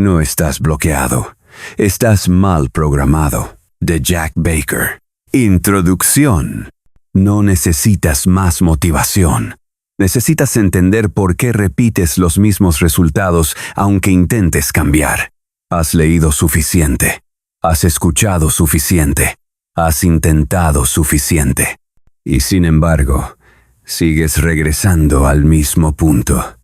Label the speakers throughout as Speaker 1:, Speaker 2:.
Speaker 1: No estás bloqueado. Estás mal programado. De Jack Baker. Introducción. No necesitas más motivación. Necesitas entender por qué repites los mismos resultados aunque intentes cambiar. Has leído suficiente. Has escuchado suficiente. Has intentado suficiente. Y sin embargo, sigues regresando al mismo punto.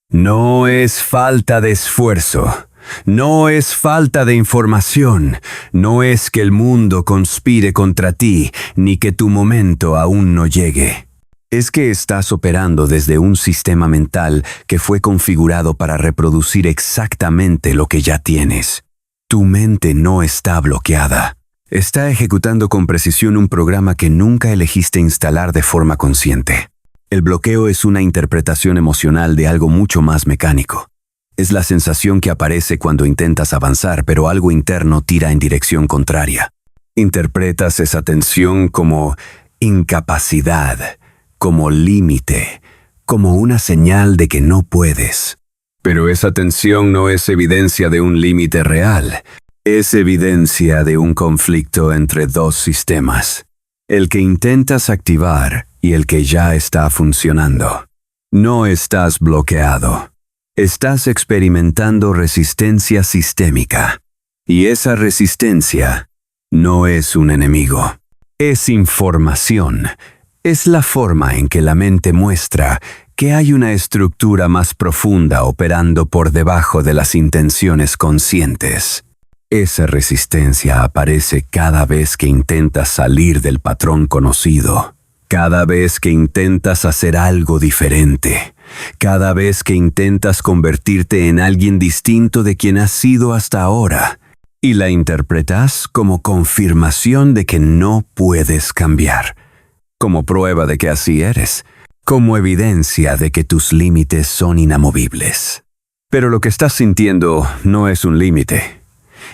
Speaker 1: No es falta de esfuerzo. No es falta de información. No es que el mundo conspire contra ti, ni que tu momento aún no llegue. Es que estás operando desde un sistema mental que fue configurado para reproducir exactamente lo que ya tienes. Tu mente no está bloqueada. Está ejecutando con precisión un programa que nunca elegiste instalar de forma consciente. El bloqueo es una interpretación emocional de algo mucho más mecánico. Es la sensación que aparece cuando intentas avanzar, pero algo interno tira en dirección contraria. Interpretas esa tensión como incapacidad, como límite, como una señal de que no puedes. Pero esa tensión no es evidencia de un límite real. Es evidencia de un conflicto entre dos sistemas. El que intentas activar y el que ya está funcionando. No estás bloqueado. Estás experimentando resistencia sistémica. Y esa resistencia no es un enemigo. Es información. Es la forma en que la mente muestra que hay una estructura más profunda operando por debajo de las intenciones conscientes. Esa resistencia aparece cada vez que intentas salir del patrón conocido. Cada vez que intentas hacer algo diferente. Cada vez que intentas convertirte en alguien distinto de quien has sido hasta ahora. Y la interpretas como confirmación de que no puedes cambiar. Como prueba de que así eres. Como evidencia de que tus límites son inamovibles. Pero lo que estás sintiendo no es un límite.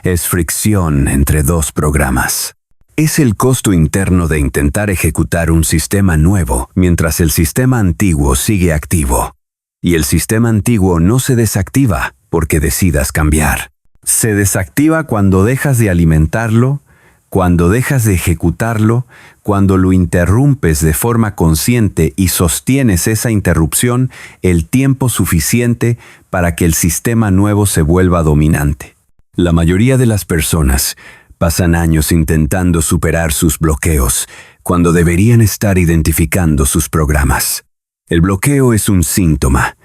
Speaker 1: Es fricción entre dos programas. Es el costo interno de intentar ejecutar un sistema nuevo mientras el sistema antiguo sigue activo. Y el sistema antiguo no se desactiva porque decidas cambiar. Se desactiva cuando dejas de alimentarlo, cuando dejas de ejecutarlo, cuando lo interrumpes de forma consciente y sostienes esa interrupción el tiempo suficiente para que el sistema nuevo se vuelva dominante. La mayoría de las personas pasan años intentando superar sus bloqueos cuando deberían estar identificando sus programas. El bloqueo es un síntoma.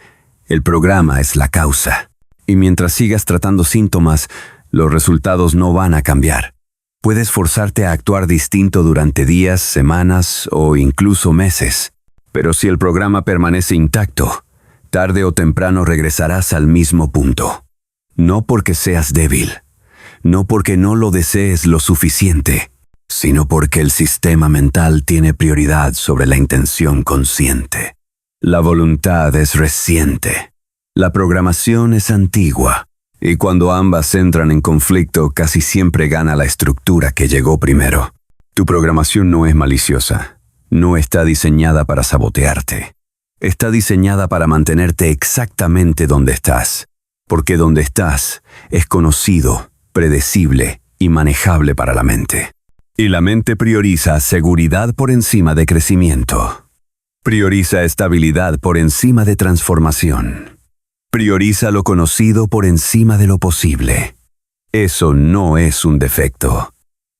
Speaker 1: El programa es la causa. Y mientras sigas tratando síntomas, los resultados no van a cambiar. Puedes forzarte a actuar distinto durante días, semanas o incluso meses. Pero si el programa permanece intacto, tarde o temprano regresarás al mismo punto. No porque seas débil. No porque no lo desees lo suficiente, sino porque el sistema mental tiene prioridad sobre la intención consciente. La voluntad es reciente. La programación es antigua. Y cuando ambas entran en conflicto, casi siempre gana la estructura que llegó primero. Tu programación no es maliciosa. No está diseñada para sabotearte. Está diseñada para mantenerte exactamente donde estás. Porque donde estás es conocido, predecible y manejable para la mente. Y la mente prioriza seguridad por encima de crecimiento. Prioriza estabilidad por encima de transformación. Prioriza lo conocido por encima de lo posible. Eso no es un defecto.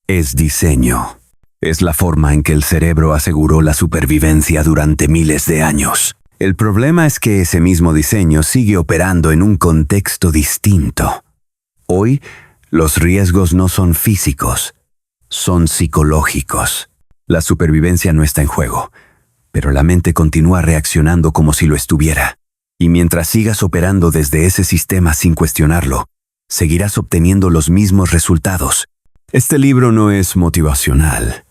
Speaker 1: Es diseño. Es la forma en que el cerebro aseguró la supervivencia durante miles de años. El problema es que ese mismo diseño sigue operando en un contexto distinto. Hoy, los riesgos no son físicos, son psicológicos. La supervivencia no está en juego, pero la mente continúa reaccionando como si lo estuviera. Y mientras sigas operando desde ese sistema sin cuestionarlo, seguirás obteniendo los mismos resultados. Este libro no es motivacional.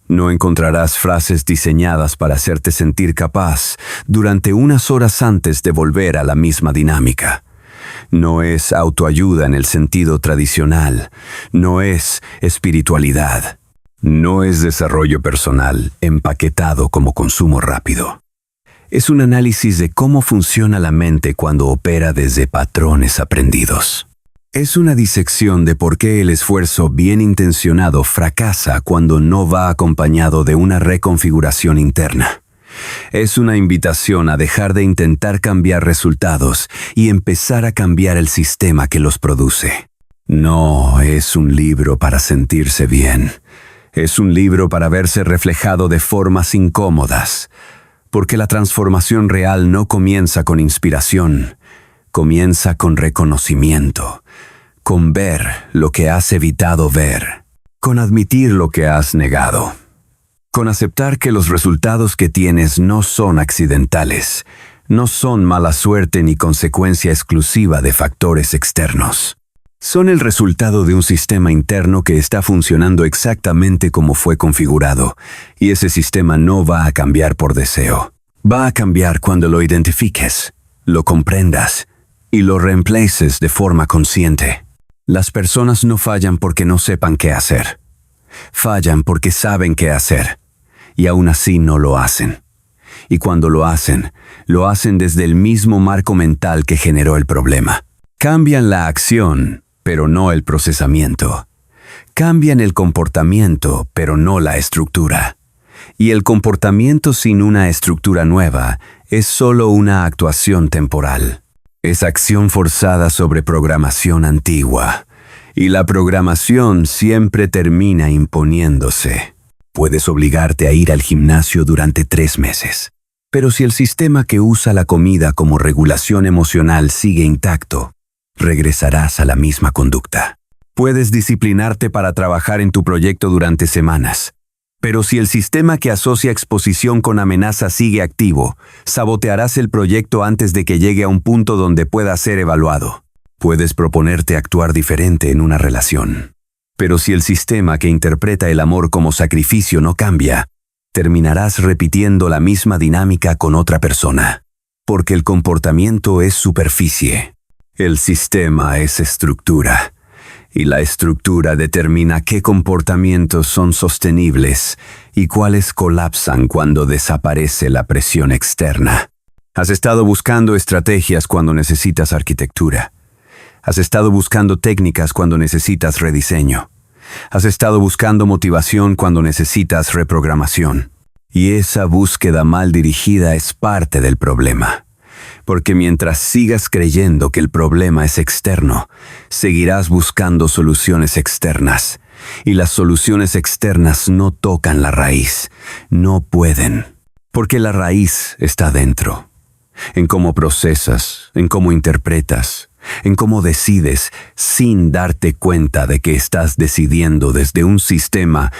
Speaker 1: No encontrarás frases diseñadas para hacerte sentir capaz durante unas horas antes de volver a la misma dinámica. No es autoayuda en el sentido tradicional. No es espiritualidad. No es desarrollo personal empaquetado como consumo rápido. Es un análisis de cómo funciona la mente cuando opera desde patrones aprendidos. Es una disección de por qué el esfuerzo bien intencionado fracasa cuando no va acompañado de una reconfiguración interna. Es una invitación a dejar de intentar cambiar resultados y empezar a cambiar el sistema que los produce. No es un libro para sentirse bien. Es un libro para verse reflejado de formas incómodas, porque la transformación real no comienza con inspiración, comienza con reconocimiento, con ver lo que has evitado ver, con admitir lo que has negado, con aceptar que los resultados que tienes no son accidentales, no son mala suerte ni consecuencia exclusiva de factores externos. Son el resultado de un sistema interno que está funcionando exactamente como fue configurado, y ese sistema no va a cambiar por deseo. Va a cambiar cuando lo identifiques, lo comprendas y lo reemplaces de forma consciente. Las personas no fallan porque no sepan qué hacer. Fallan porque saben qué hacer, y aún así no lo hacen. Y cuando lo hacen desde el mismo marco mental que generó el problema. Cambian la acción, pero no el procesamiento. Cambian el comportamiento, pero no la estructura. Y el comportamiento sin una estructura nueva es solo una actuación temporal. Es acción forzada sobre programación antigua. Y la programación siempre termina imponiéndose. Puedes obligarte a ir al gimnasio durante 3 meses. Pero si el sistema que usa la comida como regulación emocional sigue intacto, regresarás a la misma conducta. Puedes disciplinarte para trabajar en tu proyecto durante semanas. Pero si el sistema que asocia exposición con amenaza sigue activo, sabotearás el proyecto antes de que llegue a un punto donde pueda ser evaluado. Puedes proponerte actuar diferente en una relación. Pero si el sistema que interpreta el amor como sacrificio no cambia, terminarás repitiendo la misma dinámica con otra persona. Porque el comportamiento es superficie. El sistema es estructura, y la estructura determina qué comportamientos son sostenibles y cuáles colapsan cuando desaparece la presión externa. Has estado buscando estrategias cuando necesitas arquitectura. Has estado buscando técnicas cuando necesitas rediseño. Has estado buscando motivación cuando necesitas reprogramación. Y esa búsqueda mal dirigida es parte del problema. Porque mientras sigas creyendo que el problema es externo, seguirás buscando soluciones externas. Y las soluciones externas no tocan la raíz, no pueden. Porque la raíz está dentro. En cómo procesas, en cómo interpretas, en cómo decides sin darte cuenta de que estás decidiendo desde un sistema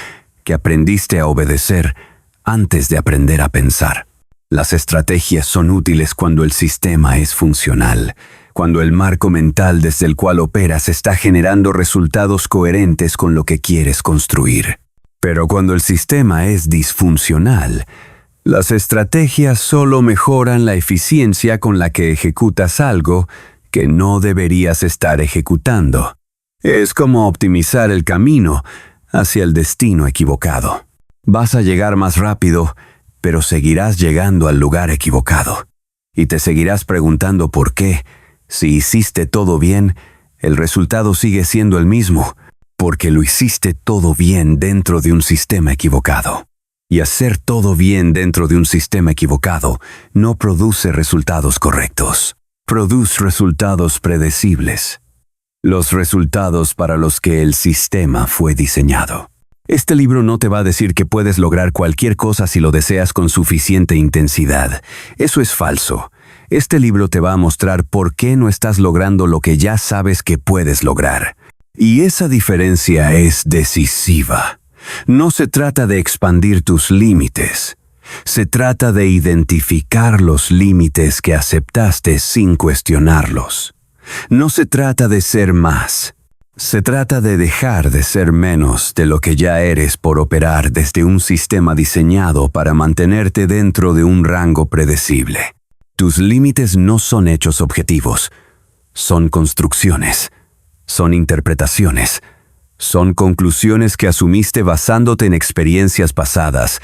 Speaker 1: que aprendiste a obedecer antes de aprender a pensar. Las estrategias son útiles cuando el sistema es funcional, cuando el marco mental desde el cual operas está generando resultados coherentes con lo que quieres construir. Pero cuando el sistema es disfuncional, las estrategias solo mejoran la eficiencia con la que ejecutas algo que no deberías estar ejecutando. Es como optimizar el camino hacia el destino equivocado. Vas a llegar más rápido, pero seguirás llegando al lugar equivocado. Y te seguirás preguntando por qué, si hiciste todo bien, el resultado sigue siendo el mismo, porque lo hiciste todo bien dentro de un sistema equivocado. Y hacer todo bien dentro de un sistema equivocado no produce resultados correctos. Produce resultados predecibles. Los resultados para los que el sistema fue diseñado. Este libro no te va a decir que puedes lograr cualquier cosa si lo deseas con suficiente intensidad. Eso es falso. Este libro te va a mostrar por qué no estás logrando lo que ya sabes que puedes lograr. Y esa diferencia es decisiva. No se trata de expandir tus límites. Se trata de identificar los límites que aceptaste sin cuestionarlos. No se trata de ser más. Se trata de dejar de ser menos de lo que ya eres por operar desde un sistema diseñado para mantenerte dentro de un rango predecible. Tus límites no son hechos objetivos, son construcciones, son interpretaciones, son conclusiones que asumiste basándote en experiencias pasadas,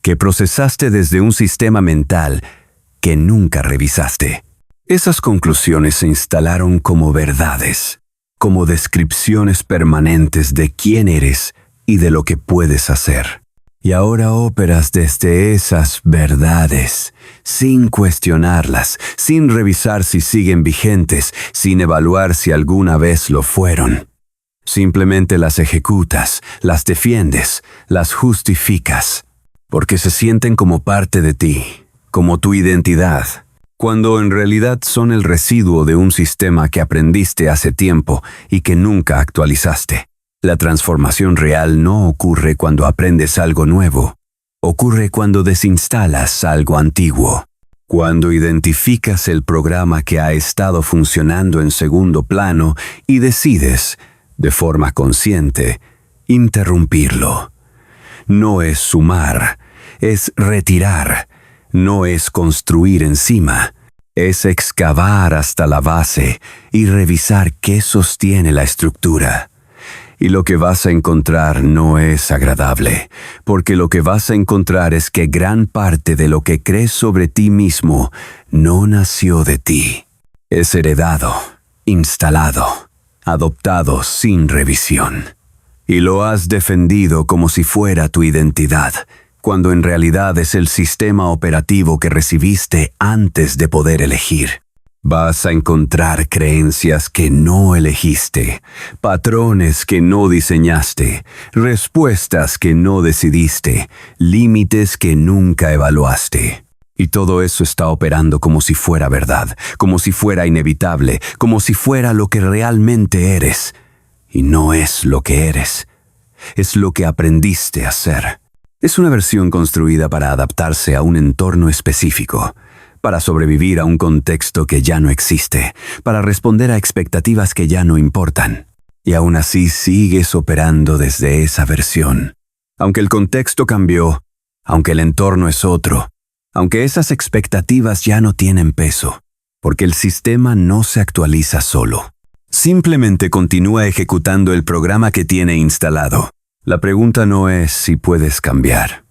Speaker 1: que procesaste desde un sistema mental que nunca revisaste. Esas conclusiones se instalaron como verdades. como descripciones permanentes de quién eres y de lo que puedes hacer. Y ahora operas desde esas verdades, sin cuestionarlas, sin revisar si siguen vigentes, sin evaluar si alguna vez lo fueron. Simplemente las ejecutas, las defiendes, las justificas, porque se sienten como parte de ti, como tu identidad, cuando en realidad son el residuo de un sistema que aprendiste hace tiempo y que nunca actualizaste. La transformación real no ocurre cuando aprendes algo nuevo, ocurre cuando desinstalas algo antiguo, cuando identificas el programa que ha estado funcionando en segundo plano y decides, de forma consciente, interrumpirlo. No es sumar, es retirar, no es construir encima, es excavar hasta la base y revisar qué sostiene la estructura. Y lo que vas a encontrar no es agradable, porque lo que vas a encontrar es que gran parte de lo que crees sobre ti mismo no nació de ti. Es heredado, instalado, adoptado sin revisión. Y lo has defendido como si fuera tu identidad, cuando en realidad es el sistema operativo que recibiste antes de poder elegir. Vas a encontrar creencias que no elegiste, patrones que no diseñaste, respuestas que no decidiste, límites que nunca evaluaste. Y todo eso está operando como si fuera verdad, como si fuera inevitable, como si fuera lo que realmente eres. Y no es lo que eres, es lo que aprendiste a ser. Es una versión construida para adaptarse a un entorno específico, para sobrevivir a un contexto que ya no existe, para responder a expectativas que ya no importan. Y aún así sigues operando desde esa versión. Aunque el contexto cambió, aunque el entorno es otro, aunque esas expectativas ya no tienen peso, porque el sistema no se actualiza solo. Simplemente continúa ejecutando el programa que tiene instalado. La pregunta no es si puedes cambiar.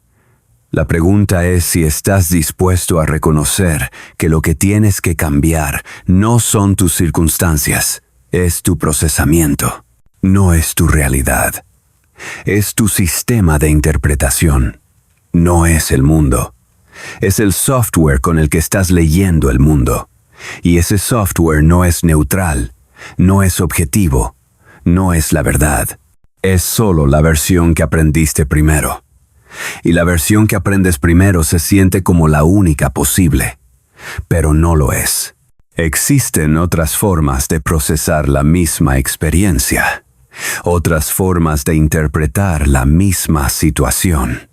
Speaker 1: La pregunta es si estás dispuesto a reconocer que lo que tienes que cambiar no son tus circunstancias, es tu procesamiento, no es tu realidad. Es tu sistema de interpretación, no es el mundo. Es el software con el que estás leyendo el mundo. Y ese software no es neutral, no es objetivo, no es la verdad. Es solo la versión que aprendiste primero. Y la versión que aprendes primero se siente como la única posible, pero no lo es. Existen otras formas de procesar la misma experiencia, otras formas de interpretar la misma situación,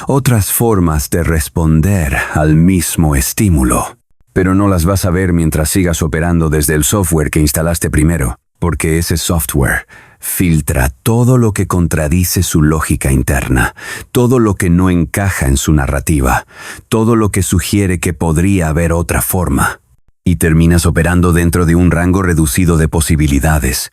Speaker 1: otras formas de responder al mismo estímulo. Pero no las vas a ver mientras sigas operando desde el software que instalaste primero, porque ese software filtra todo lo que contradice su lógica interna, todo lo que no encaja en su narrativa, todo lo que sugiere que podría haber otra forma. Y terminas operando dentro de un rango reducido de posibilidades,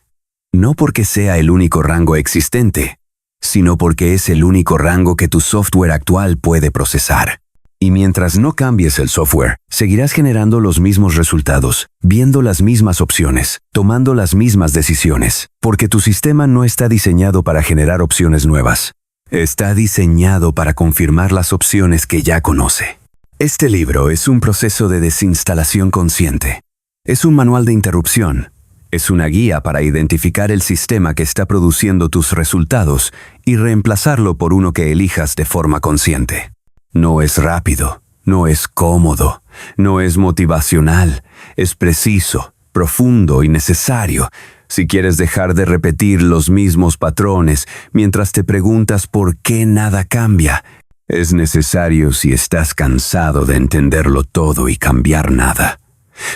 Speaker 1: no porque sea el único rango existente, sino porque es el único rango que tu software actual puede procesar. Y mientras no cambies el software, seguirás generando los mismos resultados, viendo las mismas opciones, tomando las mismas decisiones, porque tu sistema no está diseñado para generar opciones nuevas. Está diseñado para confirmar las opciones que ya conoce. Este libro es un proceso de desinstalación consciente. Es un manual de interrupción. Es una guía para identificar el sistema que está produciendo tus resultados y reemplazarlo por uno que elijas de forma consciente. No es rápido, no es cómodo, no es motivacional, es preciso, profundo y necesario si quieres dejar de repetir los mismos patrones mientras te preguntas por qué nada cambia. Es necesario si estás cansado de entenderlo todo y cambiar nada.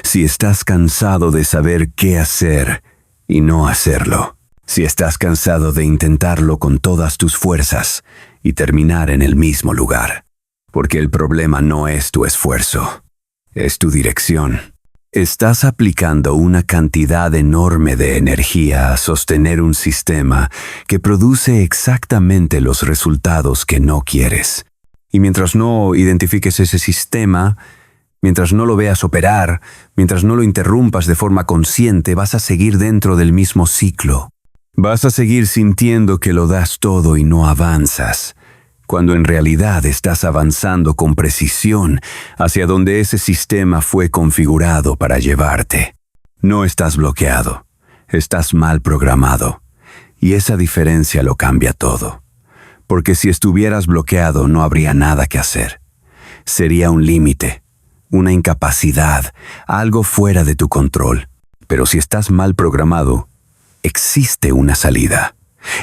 Speaker 1: Si estás cansado de saber qué hacer y no hacerlo. Si estás cansado de intentarlo con todas tus fuerzas y terminar en el mismo lugar. Porque el problema no es tu esfuerzo, es tu dirección. Estás aplicando una cantidad enorme de energía a sostener un sistema que produce exactamente los resultados que no quieres. Y mientras no identifiques ese sistema, Mientras no lo veas operar, mientras no lo interrumpas de forma consciente, vas a seguir dentro del mismo ciclo. Vas a seguir sintiendo que lo das todo y no avanzas, cuando en realidad estás avanzando con precisión hacia donde ese sistema fue configurado para llevarte. No estás bloqueado, estás mal programado, y esa diferencia lo cambia todo. Porque si estuvieras bloqueado no habría nada que hacer. Sería un límite, una incapacidad, algo fuera de tu control. Pero si estás mal programado, existe una salida.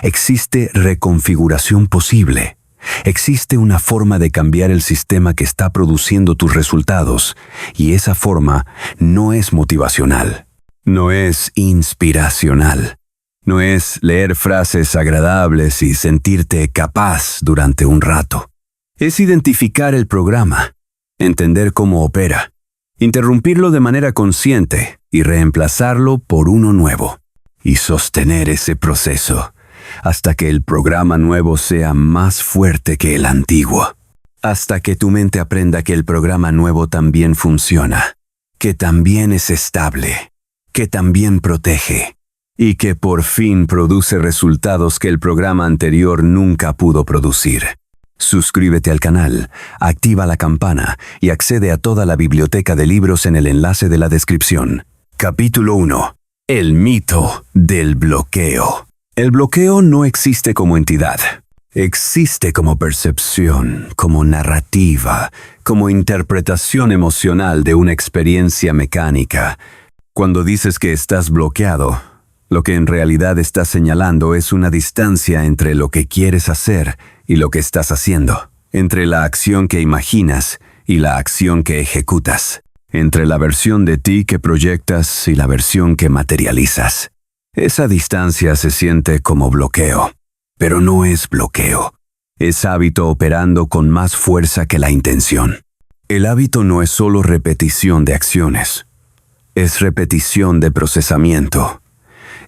Speaker 1: Existe reconfiguración posible. Existe una forma de cambiar el sistema que está produciendo tus resultados, y esa forma no es motivacional, no es inspiracional, no es leer frases agradables y sentirte capaz durante un rato. Es identificar el programa, entender cómo opera, interrumpirlo de manera consciente y reemplazarlo por uno nuevo, y sostener ese proceso hasta que el programa nuevo sea más fuerte que el antiguo, hasta que tu mente aprenda que el programa nuevo también funciona, que también es estable, que también protege, y que por fin produce resultados que el programa anterior nunca pudo producir. Suscríbete al canal, activa la campana y accede a toda la biblioteca de libros en el enlace de la descripción. Capítulo 1. El mito del bloqueo. El bloqueo no existe como entidad. Existe como percepción, como narrativa, como interpretación emocional de una experiencia mecánica. Cuando dices que estás bloqueado, lo que en realidad estás señalando es una distancia entre lo que quieres hacer y lo que estás haciendo, entre la acción que imaginas y la acción que ejecutas, entre la versión de ti que proyectas y la versión que materializas. Esa distancia se siente como bloqueo, pero no es bloqueo. Es hábito operando con más fuerza que la intención. El hábito no es solo repetición de acciones, es repetición de procesamiento.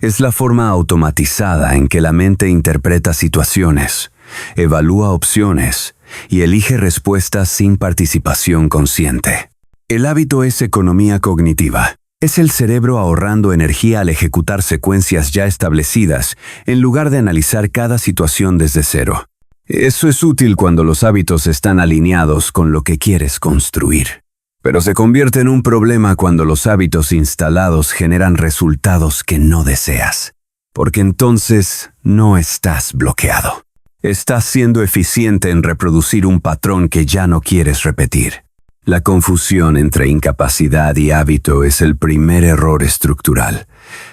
Speaker 1: Es la forma automatizada en que la mente interpreta situaciones, evalúa opciones y elige respuestas sin participación consciente. El hábito es economía cognitiva. Es el cerebro ahorrando energía al ejecutar secuencias ya establecidas, en lugar de analizar cada situación desde cero. Eso es útil cuando los hábitos están alineados con lo que quieres construir. Pero se convierte en un problema cuando los hábitos instalados generan resultados que no deseas. Porque entonces no estás bloqueado. Estás siendo eficiente en reproducir un patrón que ya no quieres repetir. La confusión entre incapacidad y hábito es el primer error estructural.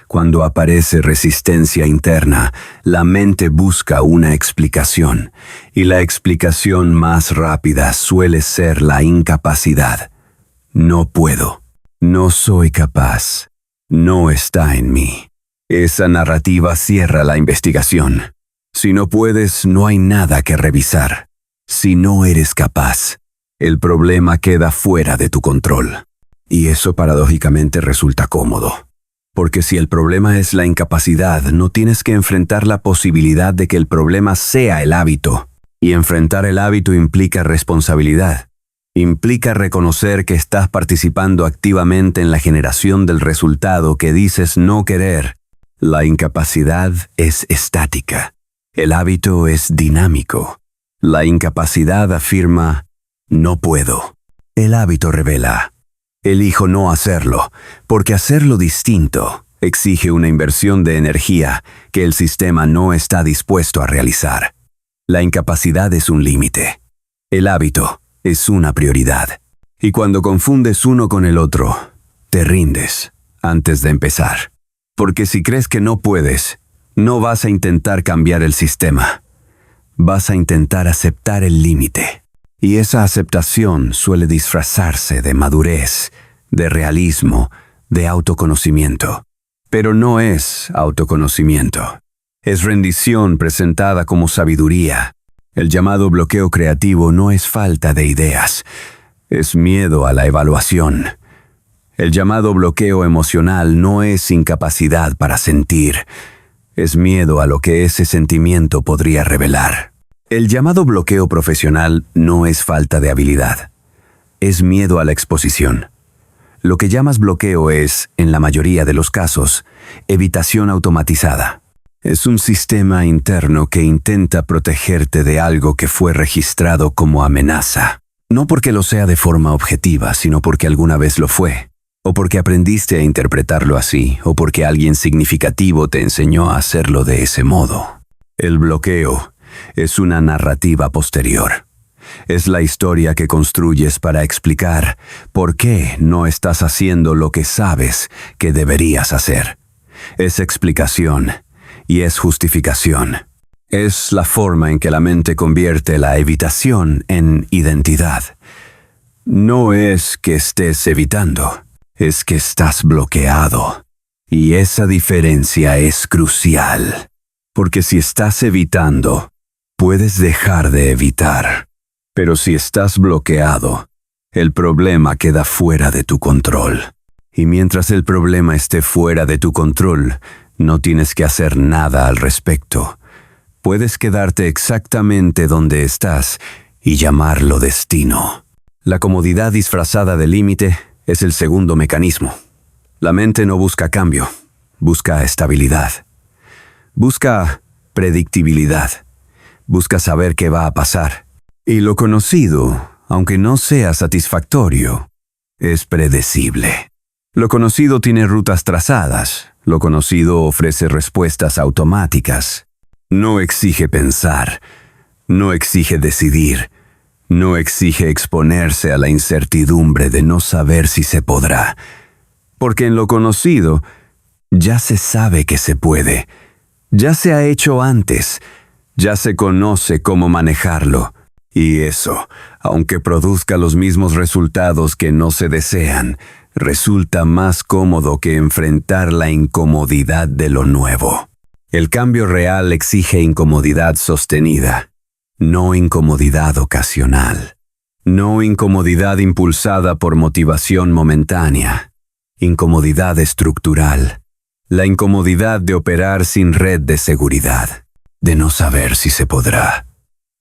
Speaker 1: Cuando aparece resistencia interna, la mente busca una explicación, y la explicación más rápida suele ser la incapacidad. No puedo, no soy capaz, no está en mí. Esa narrativa cierra la investigación. Si no puedes, no hay nada que revisar. Si no eres capaz, el problema queda fuera de tu control. Y eso paradójicamente resulta cómodo. Porque si el problema es la incapacidad, no tienes que enfrentar la posibilidad de que el problema sea el hábito. Y enfrentar el hábito implica responsabilidad. Implica reconocer que estás participando activamente en la generación del resultado que dices no querer. La incapacidad es estática. El hábito es dinámico. La incapacidad afirma no puedo. El hábito revela elijo no hacerlo, porque hacerlo distinto exige una inversión de energía que el sistema no está dispuesto a realizar. La incapacidad es un límite. El hábito es una prioridad. Y cuando confundes uno con el otro, te rindes antes de empezar. Porque si crees que no puedes, no vas a intentar cambiar el sistema. Vas a intentar aceptar el límite. Y esa aceptación suele disfrazarse de madurez, de realismo, de autoconocimiento. Pero no es autoconocimiento. Es rendición presentada como sabiduría. El llamado bloqueo creativo no es falta de ideas, es miedo a la evaluación. El llamado bloqueo emocional no es incapacidad para sentir, es miedo a lo que ese sentimiento podría revelar. El llamado bloqueo profesional no es falta de habilidad, es miedo a la exposición. Lo que llamas bloqueo es, en la mayoría de los casos, evitación automatizada. Es un sistema interno que intenta protegerte de algo que fue registrado como amenaza. No porque lo sea de forma objetiva, sino porque alguna vez lo fue. O porque aprendiste a interpretarlo así, o porque alguien significativo te enseñó a hacerlo de ese modo. El bloqueo es una narrativa posterior. Es la historia que construyes para explicar por qué no estás haciendo lo que sabes que deberías hacer. Es explicación y es justificación. Es la forma en que la mente convierte la evitación en identidad. No es que estés evitando, es que estás bloqueado. Y esa diferencia es crucial. Porque si estás evitando, puedes dejar de evitar. Pero si estás bloqueado, el problema queda fuera de tu control. Y mientras el problema esté fuera de tu control, no tienes que hacer nada al respecto. Puedes quedarte exactamente donde estás y llamarlo destino. La comodidad disfrazada de límite es el segundo mecanismo. La mente no busca cambio, busca estabilidad. Busca predictibilidad. Busca saber qué va a pasar. Y lo conocido, aunque no sea satisfactorio, es predecible. Lo conocido tiene rutas trazadas. Lo conocido ofrece respuestas automáticas. No exige pensar. No exige decidir. No exige exponerse a la incertidumbre de no saber si se podrá. Porque en lo conocido, ya se sabe que se puede. Ya se ha hecho antes. Ya se conoce cómo manejarlo. Y eso, aunque produzca los mismos resultados que no se desean, resulta más cómodo que enfrentar la incomodidad de lo nuevo. El cambio real exige incomodidad sostenida, no incomodidad ocasional, no incomodidad impulsada por motivación momentánea, incomodidad estructural, la incomodidad de operar sin red de seguridad, de no saber si se podrá,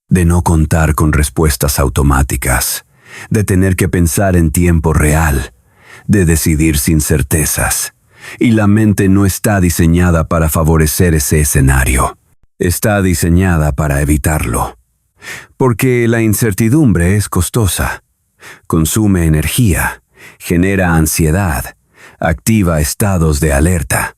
Speaker 1: de no contar con respuestas automáticas, de tener que pensar en tiempo real, de decidir sin certezas. Y la mente no está diseñada para favorecer ese escenario. Está diseñada para evitarlo. Porque la incertidumbre es costosa. Consume energía, genera ansiedad, activa estados de alerta.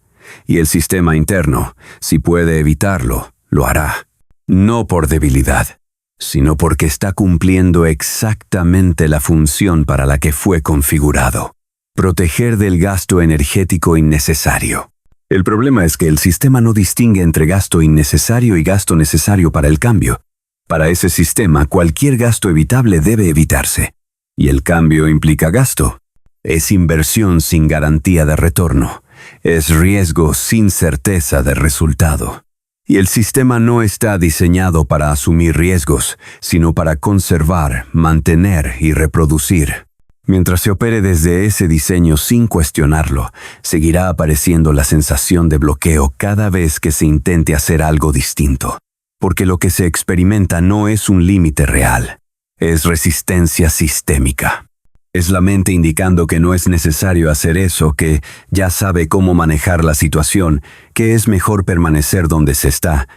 Speaker 1: Y el sistema interno, si puede evitarlo, lo hará. No por debilidad, sino porque está cumpliendo exactamente la función para la que fue configurado. Proteger del gasto energético innecesario. El problema es que el sistema no distingue entre gasto innecesario y gasto necesario para el cambio. Para ese sistema, cualquier gasto evitable debe evitarse. Y el cambio implica gasto. Es inversión sin garantía de retorno. Es riesgo sin certeza de resultado. Y el sistema no está diseñado para asumir riesgos, sino para conservar, mantener y reproducir. Mientras se opere desde ese diseño sin cuestionarlo, seguirá apareciendo la sensación de bloqueo cada vez que se intente hacer algo distinto. Porque lo que se experimenta no es un límite real, es resistencia sistémica. Es la mente indicando que no es necesario hacer eso, que ya sabe cómo manejar la situación, que es mejor permanecer donde se está,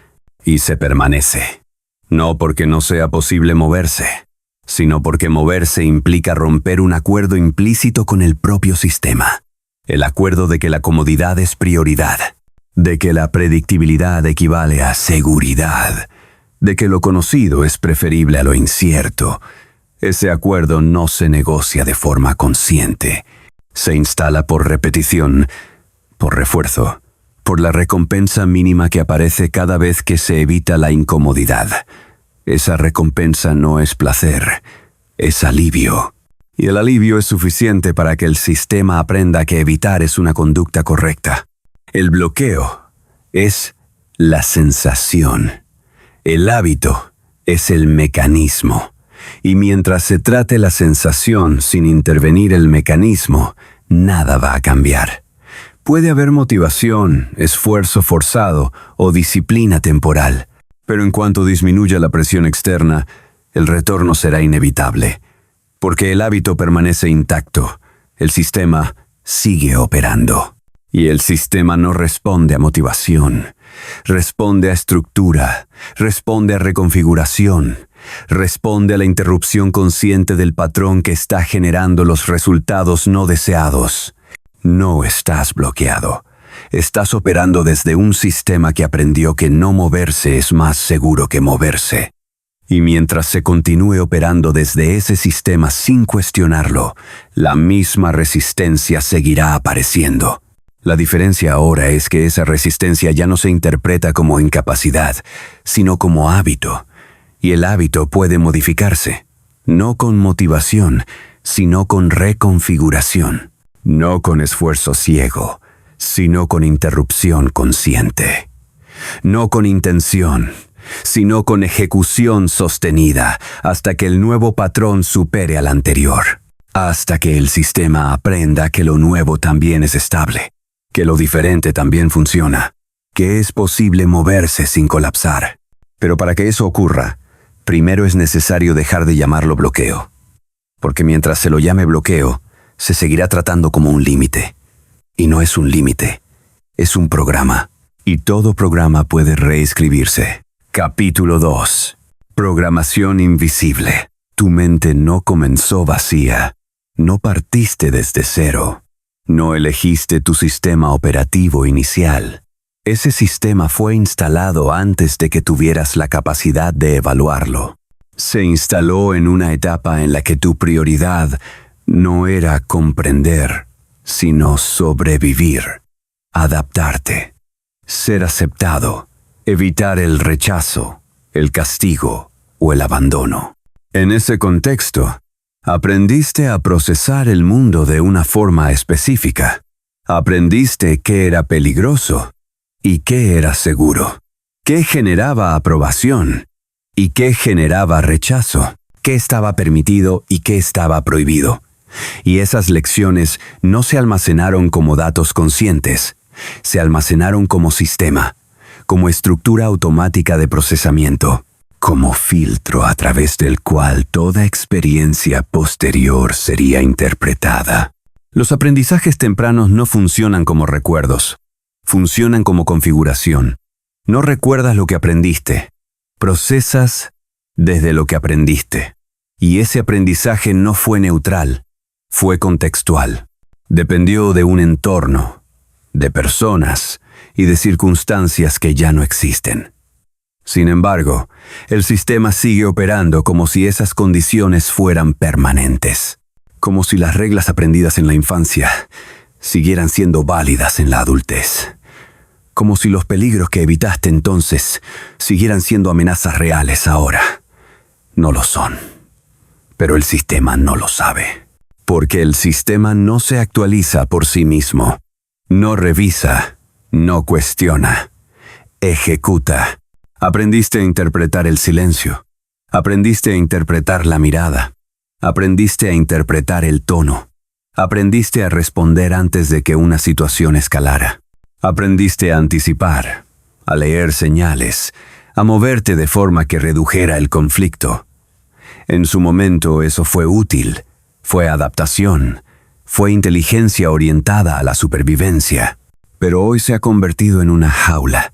Speaker 1: y se permanece. No porque no sea posible moverse, sino porque moverse implica romper un acuerdo implícito con el propio sistema. El acuerdo de que la comodidad es prioridad, de que la predictibilidad equivale a seguridad, de que lo conocido es preferible a lo incierto. Ese acuerdo no se negocia de forma consciente. Se instala por repetición, por refuerzo, por la recompensa mínima que aparece cada vez que se evita la incomodidad. Esa recompensa no es placer, es alivio. Y el alivio es suficiente para que el sistema aprenda que evitar es una conducta correcta. El bloqueo es la sensación. El hábito es el mecanismo. Y mientras se trate la sensación sin intervenir el mecanismo, nada va a cambiar. Puede haber motivación, esfuerzo forzado o disciplina temporal, pero en cuanto disminuya la presión externa, el retorno será inevitable. Porque el hábito permanece intacto, el sistema sigue operando. Y el sistema no responde a motivación, responde a estructura, responde a reconfiguración, responde a la interrupción consciente del patrón que está generando los resultados no deseados. No estás bloqueado. Estás operando desde un sistema que aprendió que no moverse es más seguro que moverse. Y mientras se continúe operando desde ese sistema sin cuestionarlo, la misma resistencia seguirá apareciendo. La diferencia ahora es que esa resistencia ya no se interpreta como incapacidad, sino como hábito. Y el hábito puede modificarse, no con motivación, sino con reconfiguración. No con esfuerzo ciego, sino con interrupción consciente. No con intención, sino con ejecución sostenida, hasta que el nuevo patrón supere al anterior. Hasta que el sistema aprenda que lo nuevo también es estable, que lo diferente también funciona, que es posible moverse sin colapsar. Pero para que eso ocurra, primero es necesario dejar de llamarlo bloqueo. Porque mientras se lo llame bloqueo, se seguirá tratando como un límite. Y no es un límite, es un programa. Y todo programa puede reescribirse. Capítulo 2. Programación invisible. Tu mente no comenzó vacía. No partiste desde cero. No elegiste tu sistema operativo inicial. Ese sistema fue instalado antes de que tuvieras la capacidad de evaluarlo. Se instaló en una etapa en la que tu prioridad no era comprender, sino sobrevivir, adaptarte, ser aceptado, evitar el rechazo, el castigo o el abandono. En ese contexto, aprendiste a procesar el mundo de una forma específica. Aprendiste qué era peligroso y qué era seguro, qué generaba aprobación y qué generaba rechazo, qué estaba permitido y qué estaba prohibido. Y esas lecciones no se almacenaron como datos conscientes, se almacenaron como sistema, como estructura automática de procesamiento, como filtro a través del cual toda experiencia posterior sería interpretada. Los aprendizajes tempranos no funcionan como recuerdos, funcionan como configuración. No recuerdas lo que aprendiste, procesas desde lo que aprendiste. Y ese aprendizaje no fue neutral, fue contextual. Dependió de un entorno, de personas y de circunstancias que ya no existen. Sin embargo, el sistema sigue operando como si esas condiciones fueran permanentes, como si las reglas aprendidas en la infancia siguieran siendo válidas en la adultez, como si los peligros que evitaste entonces siguieran siendo amenazas reales ahora. No lo son, pero el sistema no lo sabe. Porque el sistema no se actualiza por sí mismo, no revisa, no cuestiona, ejecuta. Aprendiste a interpretar el silencio, aprendiste a interpretar la mirada, aprendiste a interpretar el tono, aprendiste a responder antes de que una situación escalara, aprendiste a anticipar, a leer señales, a moverte de forma que redujera el conflicto. En su momento eso fue útil. Fue adaptación, fue inteligencia orientada a la supervivencia, pero hoy se ha convertido en una jaula,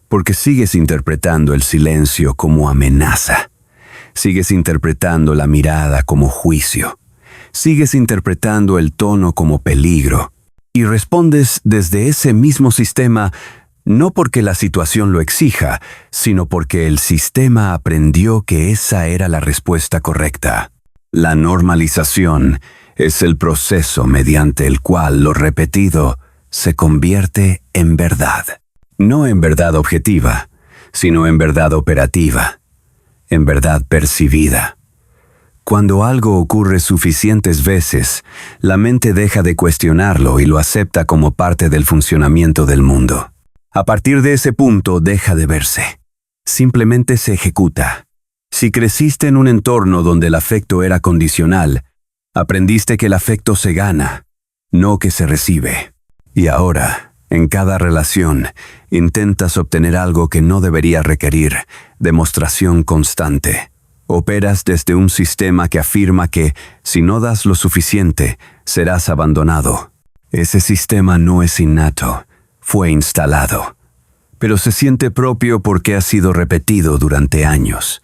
Speaker 1: porque sigues interpretando el silencio como amenaza, sigues interpretando la mirada como juicio, sigues interpretando el tono como peligro, y respondes desde ese mismo sistema no porque la situación lo exija, sino porque el sistema aprendió que esa era la respuesta correcta. La normalización es el proceso mediante el cual lo repetido se convierte en verdad. No en verdad objetiva, sino en verdad operativa, en verdad percibida. Cuando algo ocurre suficientes veces, la mente deja de cuestionarlo y lo acepta como parte del funcionamiento del mundo. A partir de ese punto deja de verse. Simplemente se ejecuta. Si creciste en un entorno donde el afecto era condicional, aprendiste que el afecto se gana, no que se recibe. Y ahora, en cada relación, intentas obtener algo que no debería requerir demostración constante, Operas desde un sistema que afirma que, si no das lo suficiente, serás abandonado. Ese sistema no es innato, fue instalado. Pero se siente propio porque ha sido repetido durante años.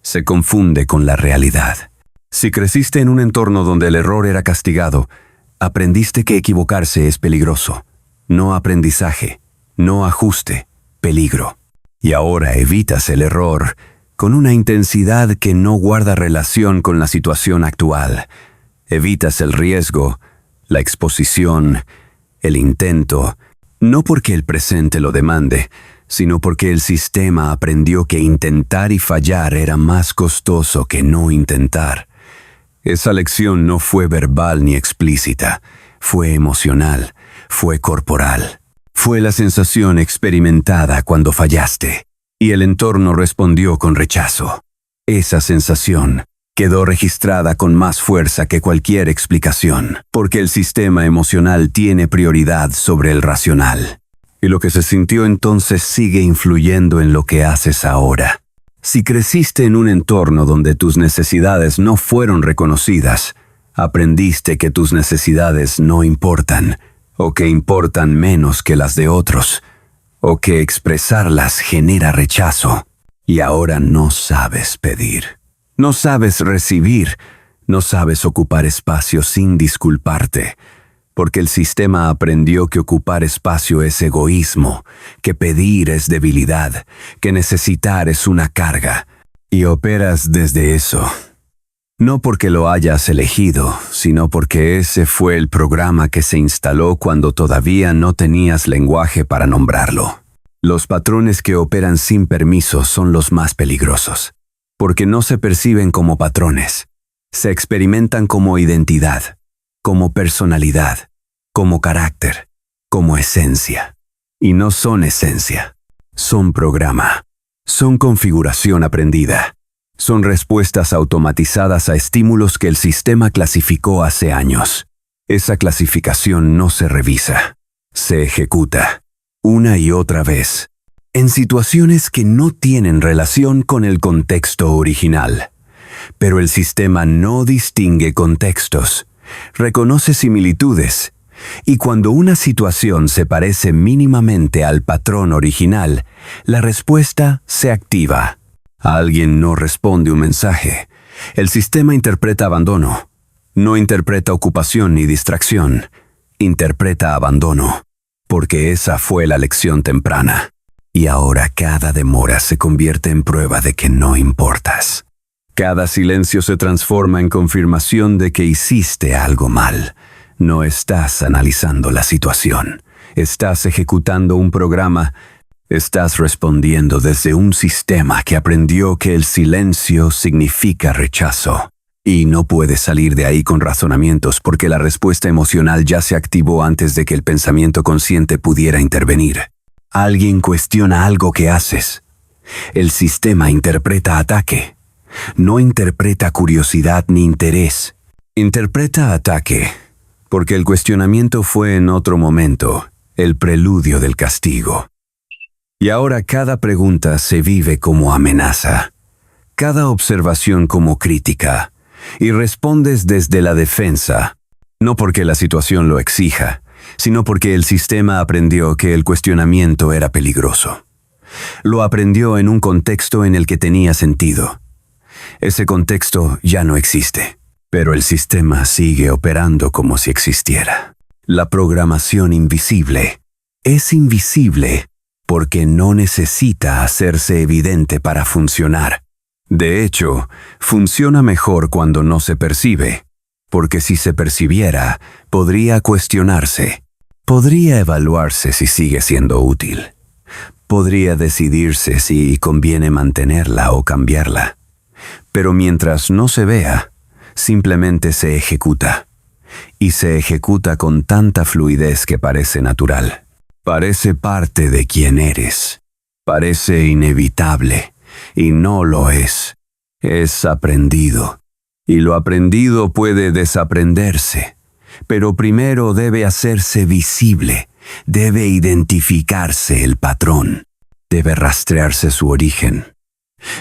Speaker 1: Se confunde con la realidad. Si creciste en un entorno donde el error era castigado, aprendiste que equivocarse es peligroso. No aprendizaje, no ajuste, peligro. Y ahora evitas el error con una intensidad que no guarda relación con la situación actual. Evitas el riesgo, la exposición, el intento, no porque el presente lo demande, sino porque el sistema aprendió que intentar y fallar era más costoso que no intentar. Esa lección no fue verbal ni explícita, fue emocional, fue corporal. Fue la sensación experimentada cuando fallaste, y el entorno respondió con rechazo. Esa sensación quedó registrada con más fuerza que cualquier explicación, porque el sistema emocional tiene prioridad sobre el racional. Y lo que se sintió entonces sigue influyendo en lo que haces ahora. Si creciste en un entorno donde tus necesidades no fueron reconocidas, aprendiste que tus necesidades no importan, o que importan menos que las de otros, o que expresarlas genera rechazo, y ahora no sabes pedir. No sabes recibir, no sabes ocupar espacio sin disculparte, porque el sistema aprendió que ocupar espacio es egoísmo, que pedir es debilidad, que necesitar es una carga, y operas desde eso. No porque lo hayas elegido, sino porque ese fue el programa que se instaló cuando todavía no tenías lenguaje para nombrarlo. Los patrones que operan sin permiso son los más peligrosos, porque no se perciben como patrones, se experimentan como identidad, como personalidad, como carácter, como esencia. Y no son esencia, son programa, son configuración aprendida. Son respuestas automatizadas a estímulos que el sistema clasificó hace años. Esa clasificación no se revisa, se ejecuta, una y otra vez, en situaciones que no tienen relación con el contexto original. Pero el sistema no distingue contextos, reconoce similitudes, y cuando una situación se parece mínimamente al patrón original, la respuesta se activa. Alguien no responde un mensaje. El sistema interpreta abandono. No interpreta ocupación ni distracción. Interpreta abandono. Porque esa fue la lección temprana. Y ahora cada demora se convierte en prueba de que no importas. Cada silencio se transforma en confirmación de que hiciste algo mal. No estás analizando la situación. Estás ejecutando un programa. Estás respondiendo desde un sistema que aprendió que el silencio significa rechazo. Y no puedes salir de ahí con razonamientos porque la respuesta emocional ya se activó antes de que el pensamiento consciente pudiera intervenir. Alguien cuestiona algo que haces. El sistema interpreta ataque. No interpreta curiosidad ni interés. Interpreta ataque, porque el cuestionamiento fue en otro momento, el preludio del castigo. Y ahora cada pregunta se vive como amenaza, cada observación como crítica, y respondes desde la defensa, no porque la situación lo exija, sino porque el sistema aprendió que el cuestionamiento era peligroso. Lo aprendió en un contexto en el que tenía sentido. Ese contexto ya no existe, pero el sistema sigue operando como si existiera. La programación invisible es invisible porque no necesita hacerse evidente para funcionar. De hecho, funciona mejor cuando no se percibe, porque si se percibiera, podría cuestionarse, podría evaluarse si sigue siendo útil, podría decidirse si conviene mantenerla o cambiarla. Pero mientras no se vea, simplemente se ejecuta, y se ejecuta con tanta fluidez que parece natural. Parece parte de quien eres. Parece inevitable, y no lo es. Es aprendido, y lo aprendido puede desaprenderse. Pero primero debe hacerse visible, debe identificarse el patrón, debe rastrearse su origen.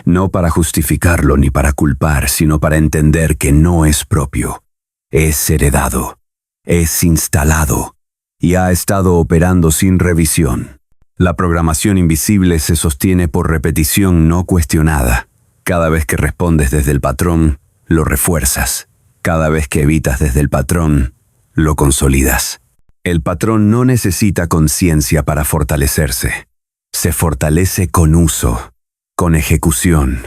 Speaker 1: No para justificarlo ni para culpar, sino para entender que no es propio. Es heredado, es instalado y ha estado operando sin revisión. La programación invisible se sostiene por repetición no cuestionada. Cada vez que respondes desde el patrón, lo refuerzas. Cada vez que evitas desde el patrón, lo consolidas. El patrón no necesita conciencia para fortalecerse. Se fortalece con uso, con ejecución,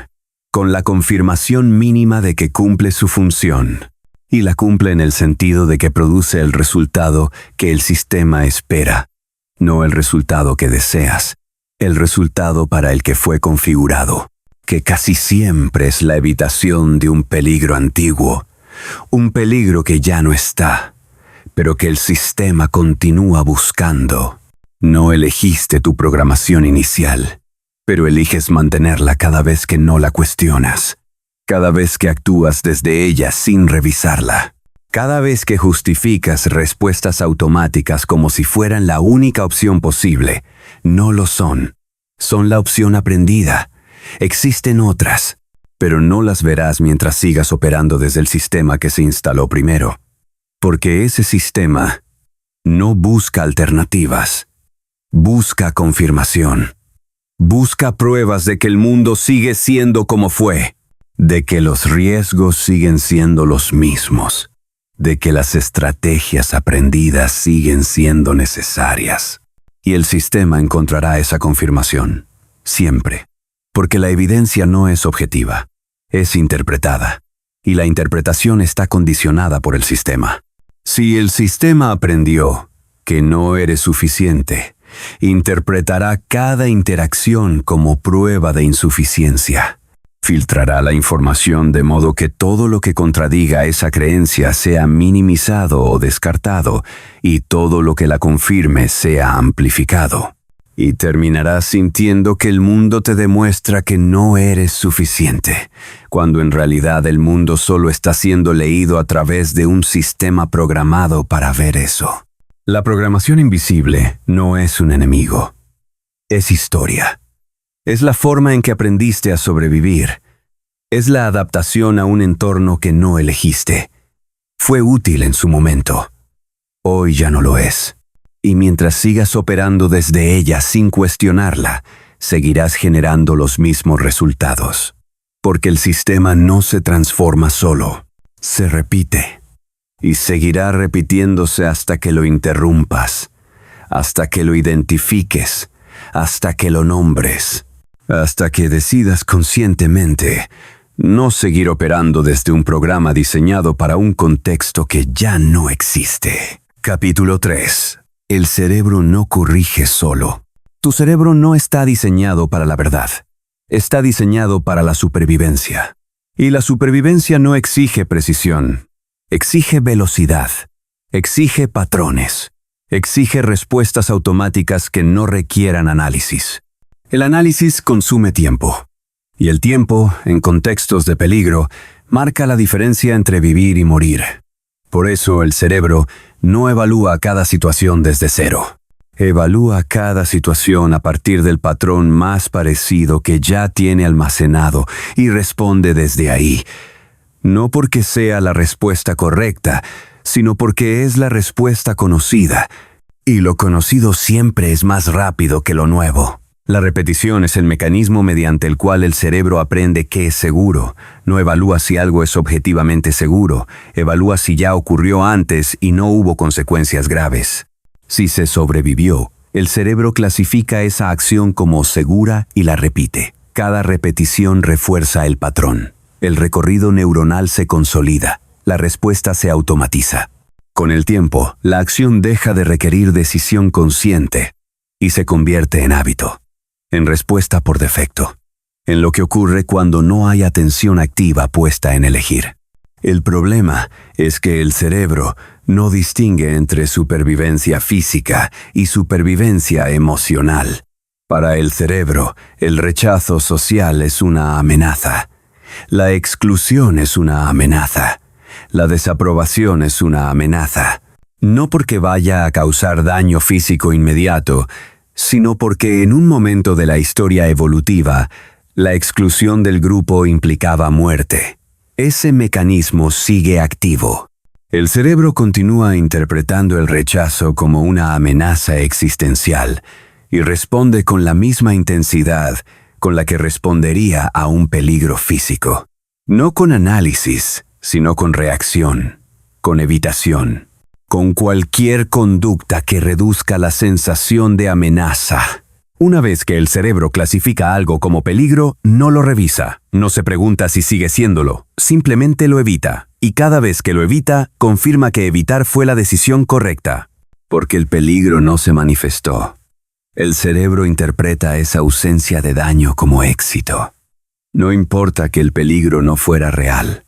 Speaker 1: con la confirmación mínima de que cumple su función. Y la cumple en el sentido de que produce el resultado que el sistema espera, no el resultado que deseas, el resultado para el que fue configurado, que casi siempre es la evitación de un peligro antiguo, un peligro que ya no está, pero que el sistema continúa buscando. No elegiste tu programación inicial, pero eliges mantenerla cada vez que no la cuestionas, cada vez que actúas desde ella sin revisarla, cada vez que justificas respuestas automáticas como si fueran la única opción posible. No lo son. Son la opción aprendida. Existen otras, pero no las verás mientras sigas operando desde el sistema que se instaló primero. Porque ese sistema no busca alternativas. Busca confirmación. Busca pruebas de que el mundo sigue siendo como fue, de que los riesgos siguen siendo los mismos, de que las estrategias aprendidas siguen siendo necesarias. Y el sistema encontrará esa confirmación, siempre, porque la evidencia no es objetiva, es interpretada, y la interpretación está condicionada por el sistema. Si el sistema aprendió que no eres suficiente, interpretará cada interacción como prueba de insuficiencia. Filtrará la información de modo que todo lo que contradiga esa creencia sea minimizado o descartado y todo lo que la confirme sea amplificado. Y terminarás sintiendo que el mundo te demuestra que no eres suficiente, cuando en realidad el mundo solo está siendo leído a través de un sistema programado para ver eso. La programación invisible no es un enemigo, es historia. Es la forma en que aprendiste a sobrevivir. Es la adaptación a un entorno que no elegiste. Fue útil en su momento. Hoy ya no lo es. Y mientras sigas operando desde ella sin cuestionarla, seguirás generando los mismos resultados. Porque el sistema no se transforma solo, se repite. Y seguirá repitiéndose hasta que lo interrumpas, hasta que lo identifiques, hasta que lo nombres. Hasta que decidas conscientemente no seguir operando desde un programa diseñado para un contexto que ya no existe. Capítulo 3. El cerebro no corrige solo. Tu cerebro no está diseñado para la verdad. Está diseñado para la supervivencia. Y la supervivencia no exige precisión. Exige velocidad. Exige patrones. Exige respuestas automáticas que no requieran análisis. El análisis consume tiempo, y el tiempo, en contextos de peligro, marca la diferencia entre vivir y morir. Por eso el cerebro no evalúa cada situación desde cero. Evalúa cada situación a partir del patrón más parecido que ya tiene almacenado y responde desde ahí. No porque sea la respuesta correcta, sino porque es la respuesta conocida, y lo conocido siempre es más rápido que lo nuevo. La repetición es el mecanismo mediante el cual el cerebro aprende qué es seguro. No evalúa si algo es objetivamente seguro, evalúa si ya ocurrió antes y no hubo consecuencias graves. Si se sobrevivió, el cerebro clasifica esa acción como segura y la repite. Cada repetición refuerza el patrón. El recorrido neuronal se consolida, la respuesta se automatiza. Con el tiempo, la acción deja de requerir decisión consciente y se convierte en hábito. En respuesta por defecto, en lo que ocurre cuando no hay atención activa puesta en elegir. El problema es que el cerebro no distingue entre supervivencia física y supervivencia emocional. Para el cerebro, el rechazo social es una amenaza. La exclusión es una amenaza. La desaprobación es una amenaza. No porque vaya a causar daño físico inmediato, sino porque en un momento de la historia evolutiva, La exclusión del grupo implicaba muerte. Ese mecanismo sigue activo. El cerebro continúa interpretando el rechazo como una amenaza existencial y responde con la misma intensidad con la que respondería a un peligro físico. No con análisis, sino con reacción, con evitación, con cualquier conducta que reduzca la sensación de amenaza. Una vez que el cerebro clasifica algo como peligro, no lo revisa, no se pregunta si sigue siéndolo, simplemente lo evita, y cada vez que lo evita, confirma que evitar fue la decisión correcta, porque el peligro no se manifestó. El cerebro interpreta esa ausencia de daño como éxito. No importa que el peligro no fuera real.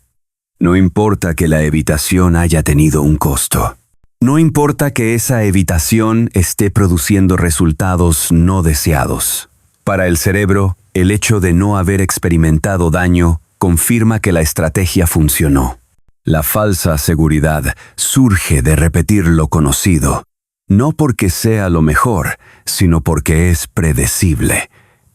Speaker 1: No importa que la evitación haya tenido un costo. No importa que esa evitación esté produciendo resultados no deseados. Para el cerebro, el hecho de no haber experimentado daño confirma que la estrategia funcionó. La falsa seguridad surge de repetir lo conocido, no porque sea lo mejor, sino porque es predecible.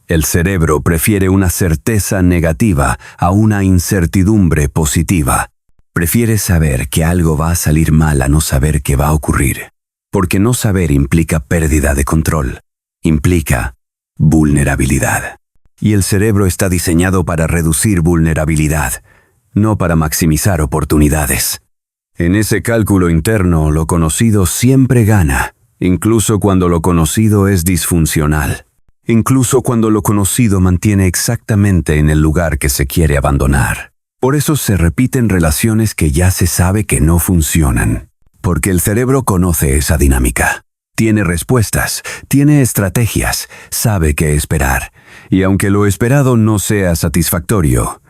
Speaker 1: El cerebro prefiere una certeza negativa a una incertidumbre positiva. Prefiere saber que algo va a salir mal a no saber qué va a ocurrir. Porque no saber implica pérdida de control. Implica vulnerabilidad. Y el cerebro está diseñado para reducir vulnerabilidad, no para maximizar oportunidades. En ese cálculo interno, lo conocido siempre gana, incluso cuando lo conocido es disfuncional. Incluso cuando lo conocido mantiene exactamente en el lugar que se quiere abandonar. Por eso se repiten relaciones que ya se sabe que no funcionan. Porque el cerebro conoce esa dinámica. Tiene respuestas, tiene estrategias, sabe qué esperar. Y aunque lo esperado no sea satisfactorio,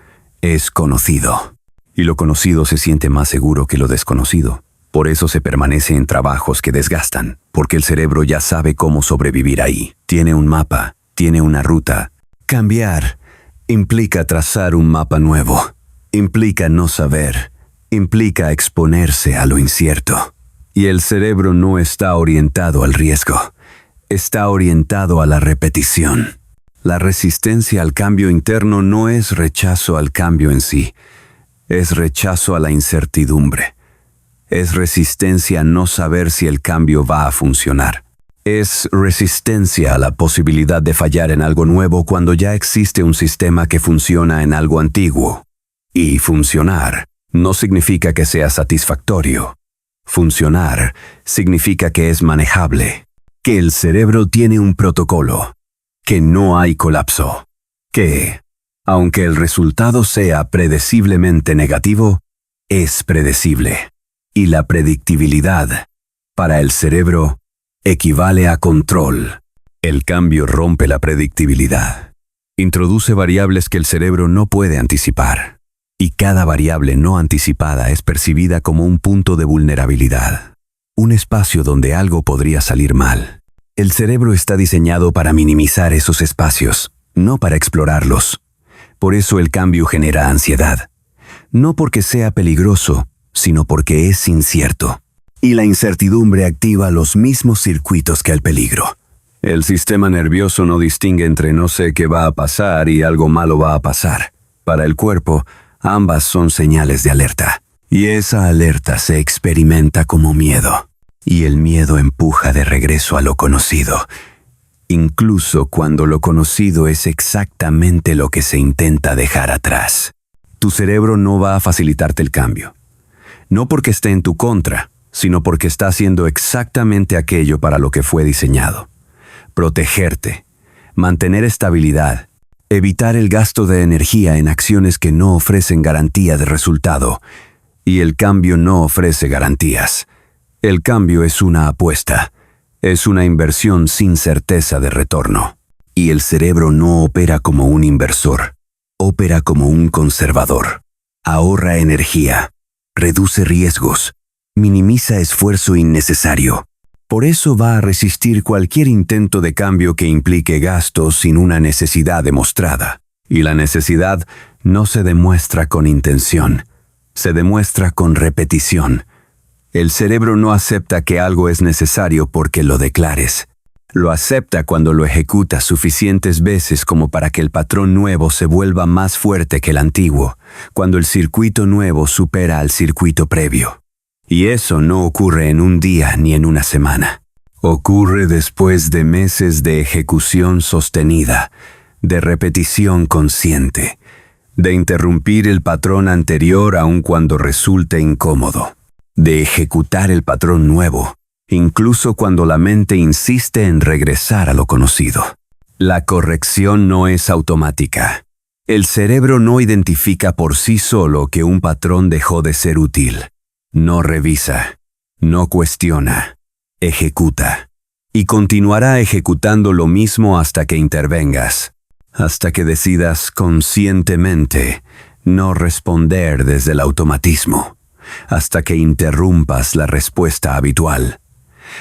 Speaker 1: es conocido. Y lo conocido se siente más seguro que lo desconocido. Por eso se permanece en trabajos que desgastan, porque el cerebro ya sabe cómo sobrevivir ahí. Tiene un mapa, tiene una ruta. Cambiar implica trazar un mapa nuevo. Implica no saber. Implica exponerse a lo incierto. Y el cerebro no está orientado al riesgo. Está orientado a la repetición. La resistencia al cambio interno no es rechazo al cambio en sí. Es rechazo a la incertidumbre. Es resistencia a no saber si el cambio va a funcionar. Es resistencia a la posibilidad de fallar en algo nuevo cuando ya existe un sistema que funciona en algo antiguo. Y funcionar no significa que sea satisfactorio. Funcionar significa que es manejable, que el cerebro tiene un protocolo, que no hay colapso, que, aunque el resultado sea predeciblemente negativo, es predecible. Y la predictibilidad, para el cerebro, equivale a control. El cambio rompe la predictibilidad. Introduce variables que el cerebro no puede anticipar. Y cada variable no anticipada es percibida como un punto de vulnerabilidad. Un espacio donde algo podría salir mal. El cerebro está diseñado para minimizar esos espacios, no para explorarlos. Por eso el cambio genera ansiedad. No porque sea peligroso, sino porque es incierto. Y la incertidumbre activa los mismos circuitos que el peligro. El sistema nervioso no distingue entre no sé qué va a pasar y algo malo va a pasar. Para el cuerpo, ambas son señales de alerta. Y esa alerta se experimenta como miedo. Y el miedo empuja de regreso a lo conocido. Incluso cuando lo conocido es exactamente lo que se intenta dejar atrás. Tu cerebro no va a facilitarte el cambio. No porque esté en tu contra, sino porque está haciendo exactamente aquello para lo que fue diseñado. Protegerte, mantener estabilidad, evitar el gasto de energía en acciones que no ofrecen garantía de resultado. Y el cambio no ofrece garantías. El cambio es una apuesta. Es una inversión sin certeza de retorno. Y el cerebro no opera como un inversor. Opera como un conservador. Ahorra energía. Reduce riesgos, minimiza esfuerzo innecesario. Por eso va a resistir cualquier intento de cambio que implique gastos sin una necesidad demostrada. Y la necesidad no se demuestra con intención, se demuestra con repetición. El cerebro no acepta que algo es necesario porque lo declares. Lo acepta cuando lo ejecuta suficientes veces como para que el patrón nuevo se vuelva más fuerte que el antiguo, cuando el circuito nuevo supera al circuito previo. Y eso no ocurre en un día ni en una semana. Ocurre después de meses de ejecución sostenida, de repetición consciente, de interrumpir el patrón anterior aun cuando resulte incómodo, de ejecutar el patrón nuevo, incluso cuando la mente insiste en regresar a lo conocido. La corrección no es automática. El cerebro no identifica por sí solo que un patrón dejó de ser útil. No revisa, no cuestiona, ejecuta. Y continuará ejecutando lo mismo hasta que intervengas, hasta que decidas conscientemente no responder desde el automatismo, hasta que interrumpas la respuesta habitual,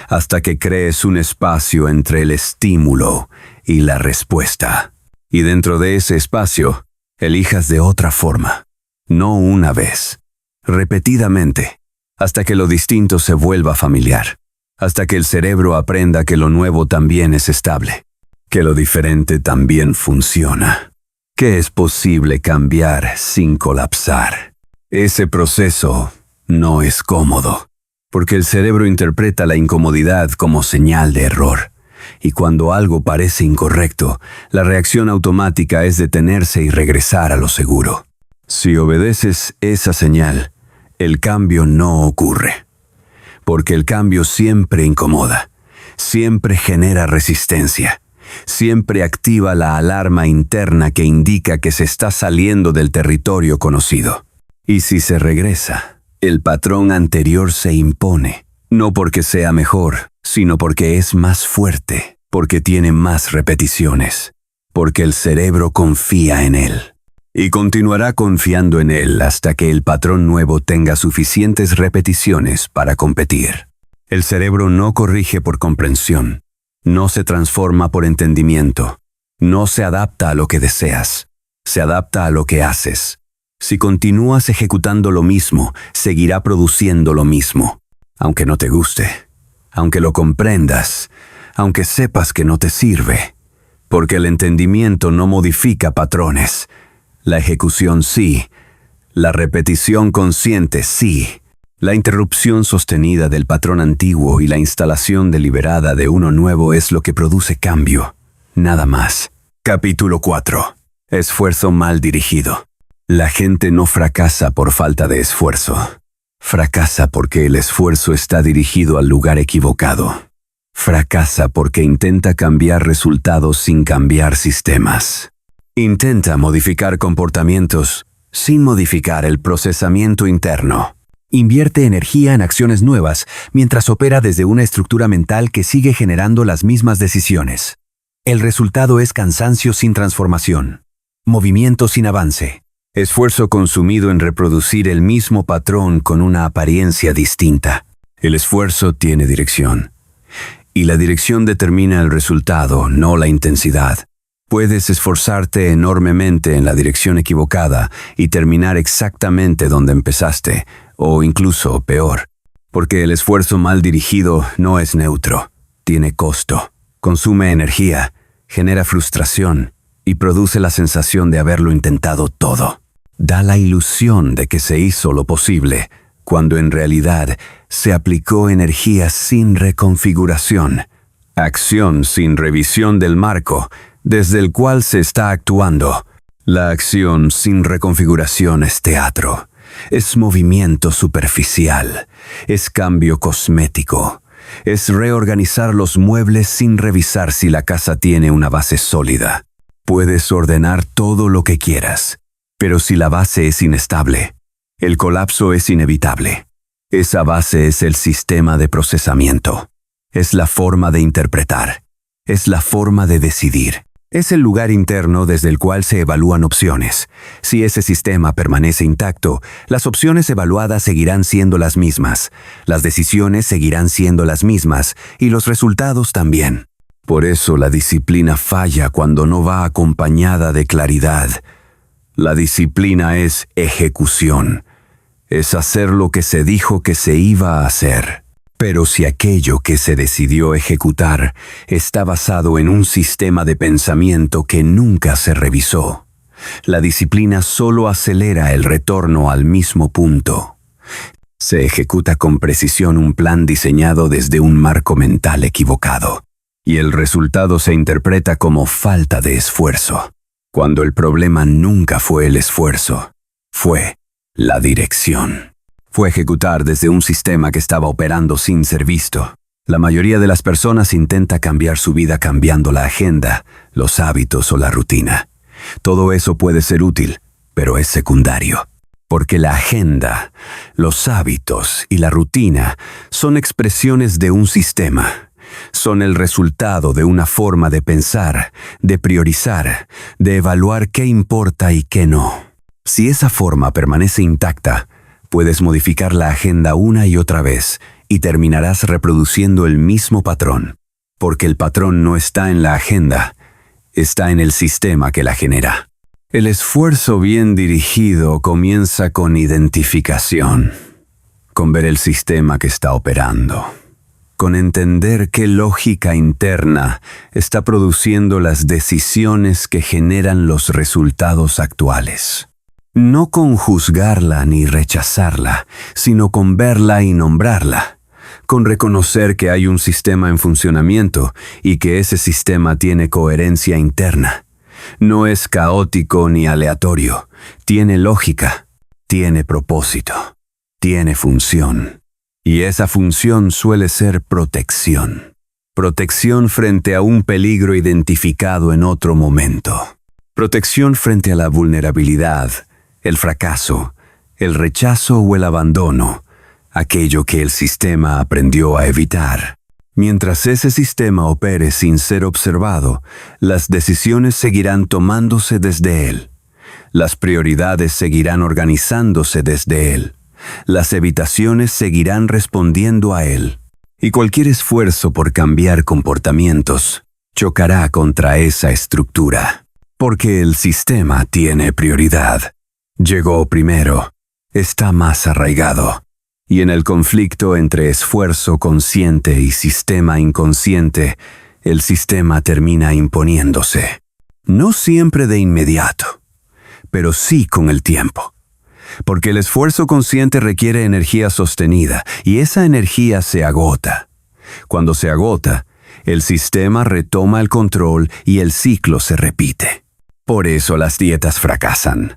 Speaker 1: hasta que crees un espacio entre el estímulo y la respuesta. Y dentro de ese espacio, elijas de otra forma, no una vez, repetidamente, hasta que lo distinto se vuelva familiar, hasta que el cerebro aprenda que lo nuevo también es estable, que lo diferente también funciona, que es posible cambiar sin colapsar. Ese proceso no es cómodo, porque el cerebro interpreta la incomodidad como señal de error, y cuando algo parece incorrecto, la reacción automática es detenerse y regresar a lo seguro. Si obedeces esa señal, el cambio no ocurre, porque el cambio siempre incomoda, siempre genera resistencia, siempre activa la alarma interna que indica que se está saliendo del territorio conocido. Y si se regresa, el patrón anterior se impone, no porque sea mejor, sino porque es más fuerte, porque tiene más repeticiones, porque el cerebro confía en él. Y continuará confiando en él hasta que el patrón nuevo tenga suficientes repeticiones para competir. El cerebro no corrige por comprensión, no se transforma por entendimiento, no se adapta a lo que deseas, se adapta a lo que haces. Si continúas ejecutando lo mismo, seguirá produciendo lo mismo, aunque no te guste, aunque lo comprendas, aunque sepas que no te sirve, porque el entendimiento no modifica patrones. La ejecución sí, la repetición consciente sí, la interrupción sostenida del patrón antiguo y la instalación deliberada de uno nuevo es lo que produce cambio, nada más. Capítulo 4. Esfuerzo mal dirigido. La gente no fracasa por falta de esfuerzo. Fracasa porque el esfuerzo está dirigido al lugar equivocado. Fracasa porque intenta cambiar resultados sin cambiar sistemas. Intenta modificar comportamientos sin modificar el procesamiento interno. Invierte energía en acciones nuevas mientras opera desde una estructura mental que sigue generando las mismas decisiones. El resultado es cansancio sin transformación, movimiento sin avance, esfuerzo consumido en reproducir el mismo patrón con una apariencia distinta. El esfuerzo tiene dirección, y la dirección determina el resultado, no la intensidad. Puedes esforzarte enormemente en la dirección equivocada y terminar exactamente donde empezaste, o incluso peor, porque el esfuerzo mal dirigido no es neutro, tiene costo, consume energía, genera frustración y produce la sensación de haberlo intentado todo. Da la ilusión de que se hizo lo posible, cuando en realidad se aplicó energía sin reconfiguración, acción sin revisión del marco desde el cual se está actuando. La acción sin reconfiguración es teatro, es movimiento superficial, es cambio cosmético, es reorganizar los muebles sin revisar si la casa tiene una base sólida. Puedes ordenar todo lo que quieras, pero si la base es inestable, el colapso es inevitable. Esa base es el sistema de procesamiento, es la forma de interpretar, es la forma de decidir. Es el lugar interno desde el cual se evalúan opciones. Si ese sistema permanece intacto, las opciones evaluadas seguirán siendo las mismas, las decisiones seguirán siendo las mismas y los resultados también. Por eso la disciplina falla cuando no va acompañada de claridad. La disciplina es ejecución, es hacer lo que se dijo que se iba a hacer. Pero si aquello que se decidió ejecutar está basado en un sistema de pensamiento que nunca se revisó, la disciplina solo acelera el retorno al mismo punto. Se ejecuta con precisión un plan diseñado desde un marco mental equivocado, y el resultado se interpreta como falta de esfuerzo, cuando el problema nunca fue el esfuerzo, fue la dirección. Fue ejecutar desde un sistema que estaba operando sin ser visto. La mayoría de las personas intenta cambiar su vida cambiando la agenda, los hábitos o la rutina. Todo eso puede ser útil, pero es secundario. Porque la agenda, los hábitos y la rutina son expresiones de un sistema. Son el resultado de una forma de pensar, de priorizar, de evaluar qué importa y qué no. Si esa forma permanece intacta, puedes modificar la agenda una y otra vez y terminarás reproduciendo el mismo patrón. Porque el patrón no está en la agenda, está en el sistema que la genera. El esfuerzo bien dirigido comienza con identificación, con ver el sistema que está operando, con entender qué lógica interna está produciendo las decisiones que generan los resultados actuales. No con juzgarla ni rechazarla, sino con verla y nombrarla, con reconocer que hay un sistema en funcionamiento y que ese sistema tiene coherencia interna. No es caótico ni aleatorio, tiene lógica, tiene propósito, tiene función. Y esa función suele ser protección. Protección frente a un peligro identificado en otro momento. Protección frente a la vulnerabilidad, el fracaso, el rechazo o el abandono, aquello que el sistema aprendió a evitar. Mientras ese sistema opere sin ser observado, las decisiones seguirán tomándose desde él. Las prioridades seguirán organizándose desde él. Las evitaciones seguirán respondiendo a él. Y cualquier esfuerzo por cambiar comportamientos chocará contra esa estructura. Porque el sistema tiene prioridad. Llegó primero. Está más arraigado. Y en el conflicto entre esfuerzo consciente y sistema inconsciente, el sistema termina imponiéndose. No siempre de inmediato, pero sí con el tiempo. Porque el esfuerzo consciente requiere energía sostenida, y esa energía se agota. Cuando se agota, el sistema retoma el control y el ciclo se repite. Por eso las dietas fracasan.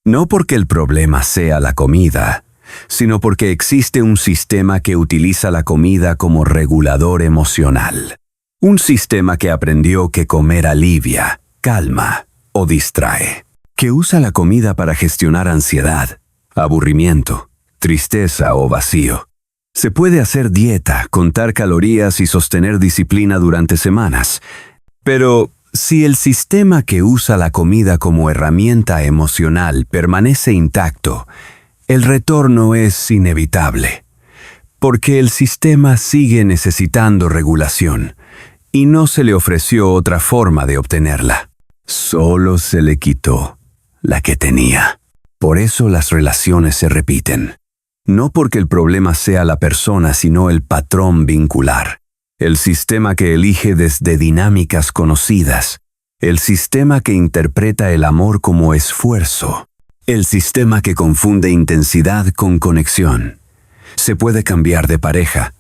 Speaker 1: No porque el problema sea la comida, sino porque existe un sistema que utiliza la comida como regulador emocional. Un sistema que aprendió que comer alivia, calma o distrae. Que usa la comida para gestionar ansiedad, aburrimiento, tristeza o vacío. Se puede hacer dieta, contar calorías y sostener disciplina durante semanas. Pero si el sistema que usa la comida como herramienta emocional permanece intacto, el retorno es inevitable, porque el sistema sigue necesitando regulación y no se le ofreció otra forma de obtenerla. Solo se le quitó la que tenía. Por eso las relaciones se repiten. No porque el problema sea la persona, sino el patrón vincular. El sistema que elige desde dinámicas conocidas. El sistema que interpreta el amor como esfuerzo. El sistema que confunde intensidad con conexión. Se puede cambiar de pareja,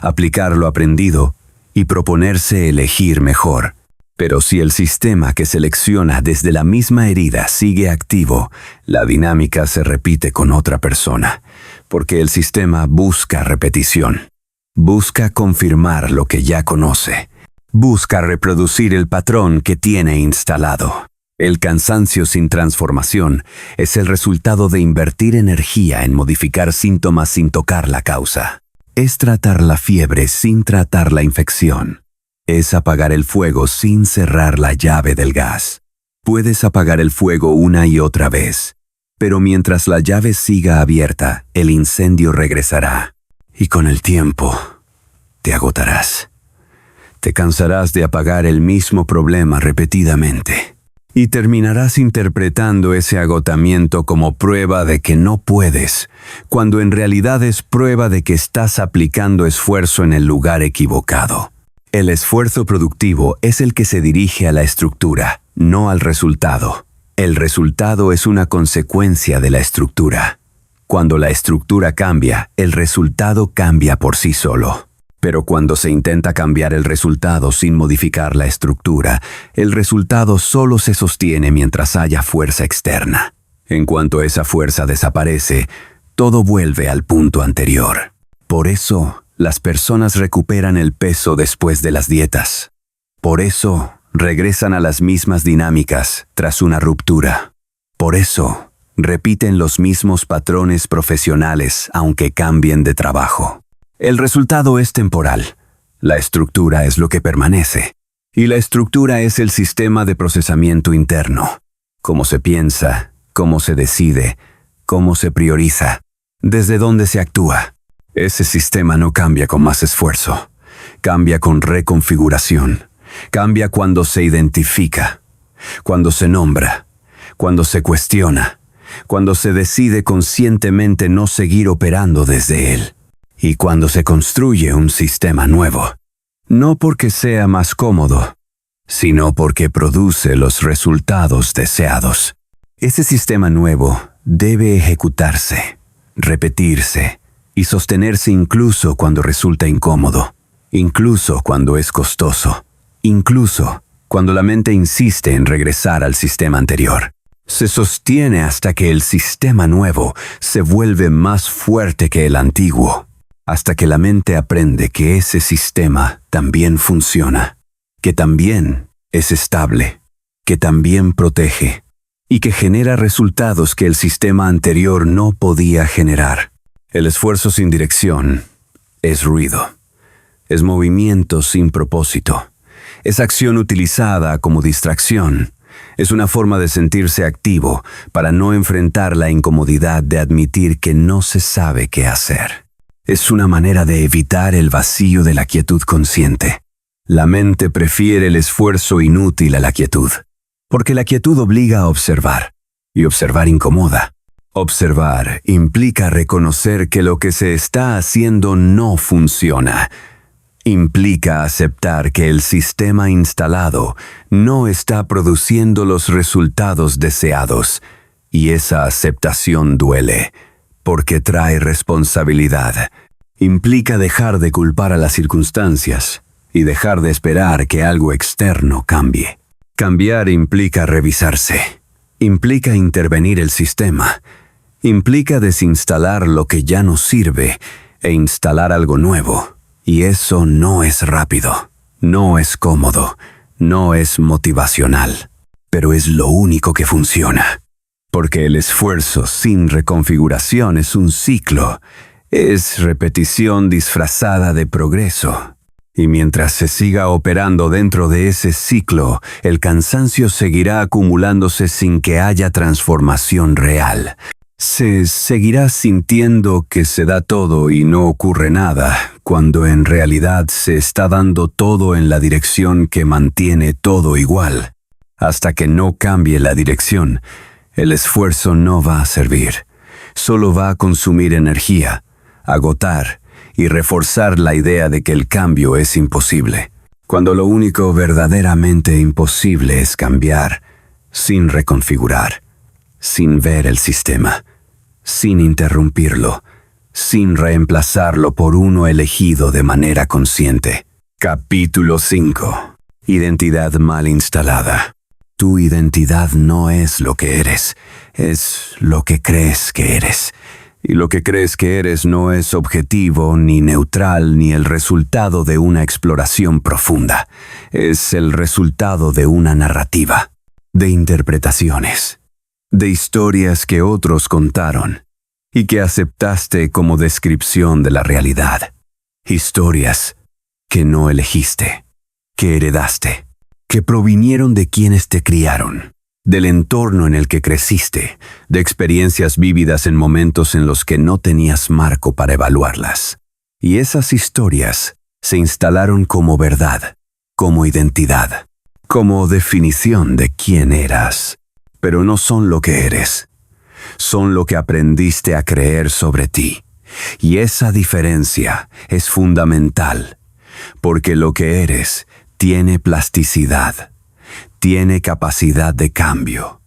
Speaker 1: aplicar lo aprendido y proponerse elegir mejor. Pero si el sistema que selecciona desde la misma herida sigue activo, la dinámica se repite con otra persona, porque el sistema busca repetición. Busca confirmar lo que ya conoce. Busca reproducir el patrón que tiene instalado. El cansancio sin transformación es el resultado de invertir energía en modificar síntomas sin tocar la causa. Es tratar la fiebre sin tratar la infección. Es apagar el fuego sin cerrar la llave del gas. Puedes apagar el fuego una y otra vez, pero mientras la llave siga abierta, el incendio regresará. Y con el tiempo, te agotarás. Te cansarás de apagar el mismo problema repetidamente. Y terminarás interpretando ese agotamiento como prueba de que no puedes, cuando en realidad es prueba de que estás aplicando esfuerzo en el lugar equivocado. El esfuerzo productivo es el que se dirige a la estructura, no al resultado. El resultado es una consecuencia de la estructura. Cuando la estructura cambia, el resultado cambia por sí solo. Pero cuando se intenta cambiar el resultado sin modificar la estructura, el resultado solo se sostiene mientras haya fuerza externa. En cuanto esa fuerza desaparece, todo vuelve al punto anterior. Por eso, las personas recuperan el peso después de las dietas. Por eso, regresan a las mismas dinámicas tras una ruptura. Por eso, repiten los mismos patrones profesionales aunque cambien de trabajo. El resultado es temporal. La estructura es lo que permanece. Y la estructura es el sistema de procesamiento interno. Cómo se piensa, cómo se decide, cómo se prioriza, desde dónde se actúa. Ese sistema no cambia con más esfuerzo. Cambia con reconfiguración. Cambia cuando se identifica, cuando se nombra, cuando se cuestiona, cuando se decide conscientemente no seguir operando desde él. Y cuando se construye un sistema nuevo, no porque sea más cómodo, sino porque produce los resultados deseados. Ese sistema nuevo debe ejecutarse, repetirse y sostenerse incluso cuando resulta incómodo, incluso cuando es costoso, incluso cuando la mente insiste en regresar al sistema anterior. Se sostiene hasta que el sistema nuevo se vuelve más fuerte que el antiguo. Hasta que la mente aprende que ese sistema también funciona, que también es estable, que también protege y que genera resultados que el sistema anterior no podía generar. El esfuerzo sin dirección es ruido, es movimiento sin propósito, es acción utilizada como distracción, es una forma de sentirse activo para no enfrentar la incomodidad de admitir que no se sabe qué hacer. Es una manera de evitar el vacío de la quietud consciente. La mente prefiere el esfuerzo inútil a la quietud, porque la quietud obliga a observar, y observar incomoda. Observar implica reconocer que lo que se está haciendo no funciona. Implica aceptar que el sistema instalado no está produciendo los resultados deseados, y esa aceptación duele. Porque trae responsabilidad. Implica dejar de culpar a las circunstancias y dejar de esperar que algo externo cambie. Cambiar implica revisarse. Implica intervenir el sistema. Implica desinstalar lo que ya no sirve e instalar algo nuevo. Y eso no es rápido, no es cómodo, no es motivacional, pero es lo único que funciona. Porque el esfuerzo sin reconfiguración es un ciclo, es repetición disfrazada de progreso. Y mientras se siga operando dentro de ese ciclo, el cansancio seguirá acumulándose sin que haya transformación real. Se seguirá sintiendo que se da todo y no ocurre nada, cuando en realidad se está dando todo en la dirección que mantiene todo igual. Hasta que no cambie la dirección, el esfuerzo no va a servir, solo va a consumir energía, agotar y reforzar la idea de que el cambio es imposible, cuando lo único verdaderamente imposible es cambiar, sin reconfigurar, sin ver el sistema, sin interrumpirlo, sin reemplazarlo por uno elegido de manera consciente. Capítulo 5. Identidad mal instalada. Tu identidad no es lo que eres, es lo que crees que eres. Y lo que crees que eres no es objetivo, ni neutral, ni el resultado de una exploración profunda. Es el resultado de una narrativa, de interpretaciones, de historias que otros contaron y que aceptaste como descripción de la realidad. Historias que no elegiste, que heredaste, que provinieron de quienes te criaron, del entorno en el que creciste, de experiencias vívidas en momentos en los que no tenías marco para evaluarlas. Y esas historias se instalaron como verdad, como identidad, como definición de quién eras, pero no son lo que eres. Son lo que aprendiste a creer sobre ti. Y esa diferencia es fundamental, porque lo que eres tiene plasticidad, tiene capacidad de cambio,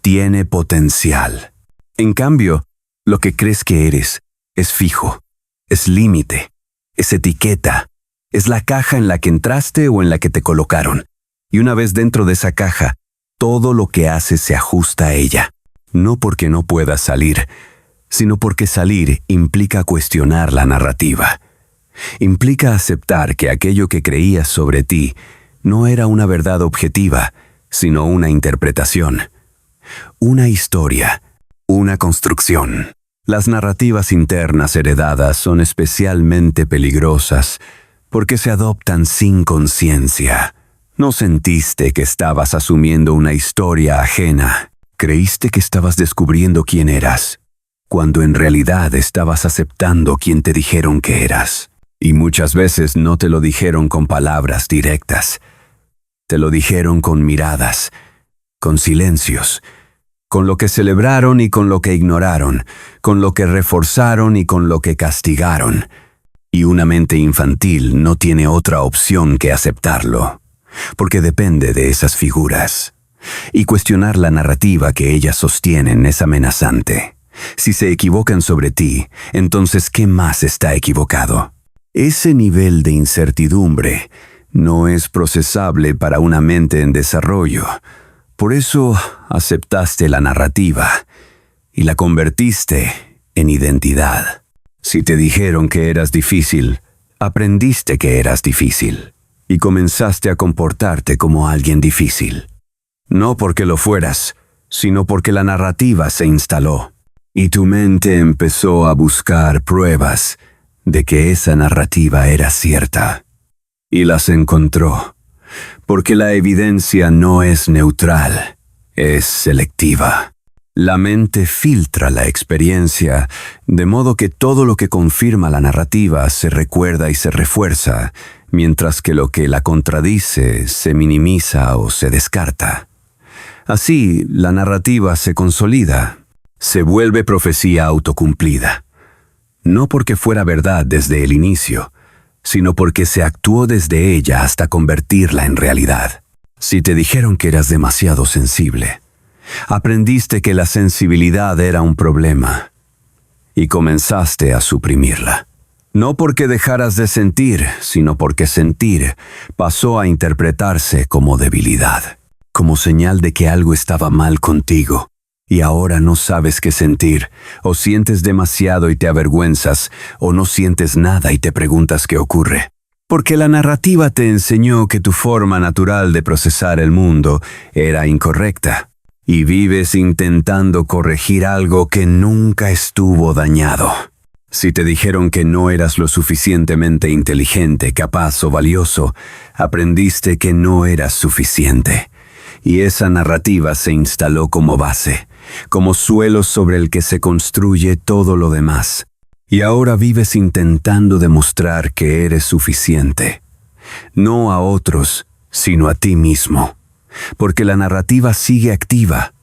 Speaker 1: tiene potencial. En cambio, lo que crees que eres es fijo, es límite, es etiqueta, es la caja en la que entraste o en la que te colocaron. Y una vez dentro de esa caja, todo lo que haces se ajusta a ella. No porque no puedas salir, sino porque salir implica cuestionar la narrativa. Implica aceptar que aquello que creías sobre ti no era una verdad objetiva, sino una interpretación. Una historia, una construcción. Las narrativas internas heredadas son especialmente peligrosas porque se adoptan sin conciencia. No sentiste que estabas asumiendo una historia ajena. Creíste que estabas descubriendo quién eras, cuando en realidad estabas aceptando quién te dijeron que eras. Y muchas veces no te lo dijeron con palabras directas. Te lo dijeron con miradas, con silencios, con lo que celebraron y con lo que ignoraron, con lo que reforzaron y con lo que castigaron. Y una mente infantil no tiene otra opción que aceptarlo, porque depende de esas figuras. Y cuestionar la narrativa que ellas sostienen es amenazante. Si se equivocan sobre ti, entonces ¿qué más está equivocado? Ese nivel de incertidumbre no es procesable para una mente en desarrollo. Por eso aceptaste la narrativa y la convertiste en identidad. Si te dijeron que eras difícil, aprendiste que eras difícil y comenzaste a comportarte como alguien difícil. No porque lo fueras, sino porque la narrativa se instaló y tu mente empezó a buscar pruebas de que esa narrativa era cierta. Y las encontró, porque la evidencia no es neutral, es selectiva. La mente filtra la experiencia, de modo que todo lo que confirma la narrativa se recuerda y se refuerza, mientras que lo que la contradice se minimiza o se descarta. Así, la narrativa se consolida, se vuelve profecía autocumplida. No porque fuera verdad desde el inicio, sino porque se actuó desde ella hasta convertirla en realidad. Si te dijeron que eras demasiado sensible, aprendiste que la sensibilidad era un problema y comenzaste a suprimirla. No porque dejaras de sentir, sino porque sentir pasó a interpretarse como debilidad, como señal de que algo estaba mal contigo. Y ahora no sabes qué sentir, o sientes demasiado y te avergüenzas, o no sientes nada y te preguntas qué ocurre. Porque la narrativa te enseñó que tu forma natural de procesar el mundo era incorrecta, y vives intentando corregir algo que nunca estuvo dañado. Si te dijeron que no eras lo suficientemente inteligente, capaz o valioso, aprendiste que no eras suficiente. Y esa narrativa se instaló como base, como suelo sobre el que se construye todo lo demás. Y ahora vives intentando demostrar que eres suficiente. No a otros, sino a ti mismo. Porque la narrativa sigue activa.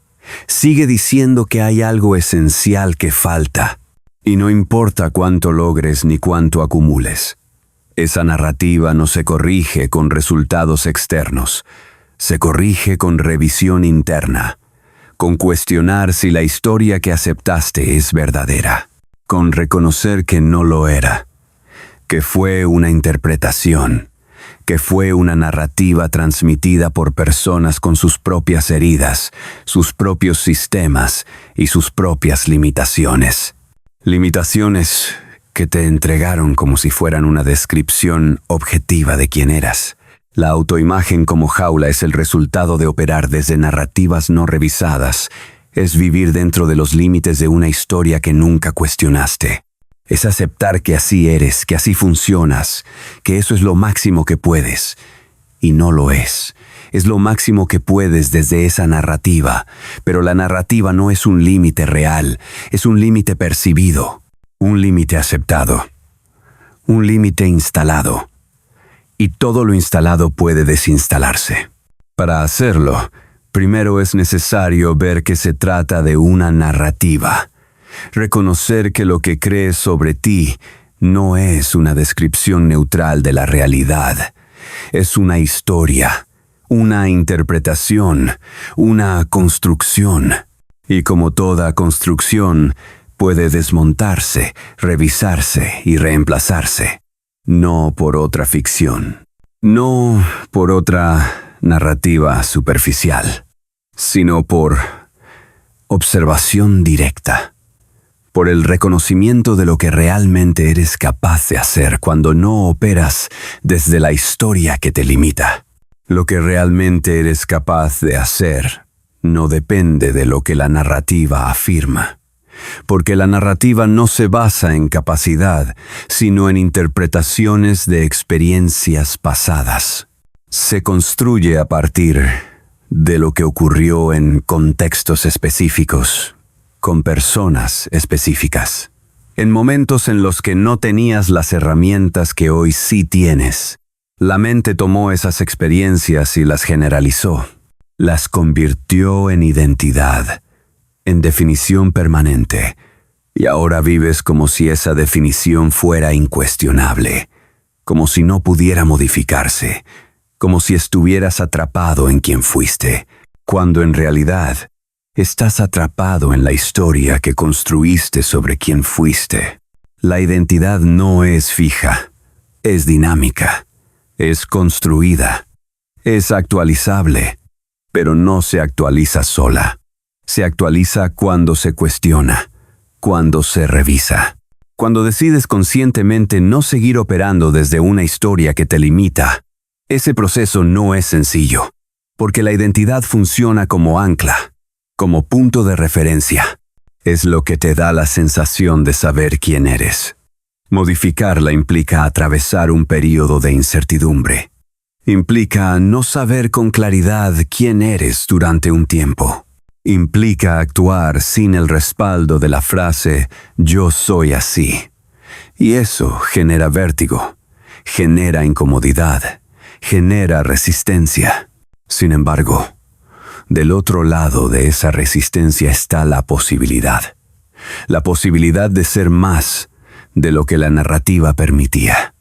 Speaker 1: Sigue diciendo que hay algo esencial que falta. Y no importa cuánto logres ni cuánto acumules. Esa narrativa no se corrige con resultados externos. Se corrige con revisión interna, con cuestionar si la historia que aceptaste es verdadera, con reconocer que no lo era, que fue una interpretación, que fue una narrativa transmitida por personas con sus propias heridas, sus propios sistemas y sus propias limitaciones. Limitaciones que te entregaron como si fueran una descripción objetiva de quién eras. La autoimagen como jaula es el resultado de operar desde narrativas no revisadas. Es vivir dentro de los límites de una historia que nunca cuestionaste. Es aceptar que así eres, que así funcionas, que eso es lo máximo que puedes. Y no lo es. Es lo máximo que puedes desde esa narrativa. Pero la narrativa no es un límite real, es un límite percibido, un límite aceptado, un límite instalado. Y todo lo instalado puede desinstalarse. Para hacerlo, primero es necesario ver que se trata de una narrativa. Reconocer que lo que crees sobre ti no es una descripción neutral de la realidad. Es una historia, una interpretación, una construcción. Y como toda construcción, puede desmontarse, revisarse y reemplazarse. No por otra ficción. No por otra narrativa superficial, sino por observación directa. Por el reconocimiento de lo que realmente eres capaz de hacer cuando no operas desde la historia que te limita. Lo que realmente eres capaz de hacer no depende de lo que la narrativa afirma, porque la narrativa no se basa en capacidad, sino en interpretaciones de experiencias pasadas. Se construye a partir de lo que ocurrió en contextos específicos, con personas específicas, en momentos en los que no tenías las herramientas que hoy sí tienes. La mente tomó esas experiencias y las generalizó, las convirtió en identidad, en definición permanente, y ahora vives como si esa definición fuera incuestionable, como si no pudiera modificarse, como si estuvieras atrapado en quien fuiste, cuando en realidad estás atrapado en la historia que construiste sobre quien fuiste. La identidad no es fija, es dinámica, es construida, es actualizable, pero no se actualiza sola. Se actualiza cuando se cuestiona, cuando se revisa. Cuando decides conscientemente no seguir operando desde una historia que te limita. Ese proceso no es sencillo, porque la identidad funciona como ancla, como punto de referencia. Es lo que te da la sensación de saber quién eres. Modificarla implica atravesar un período de incertidumbre. Implica no saber con claridad quién eres durante un tiempo. Implica actuar sin el respaldo de la frase «yo soy así». Y eso genera vértigo, genera incomodidad, genera resistencia. Sin embargo, del otro lado de esa resistencia está la posibilidad. La posibilidad de ser más de lo que la narrativa permitía.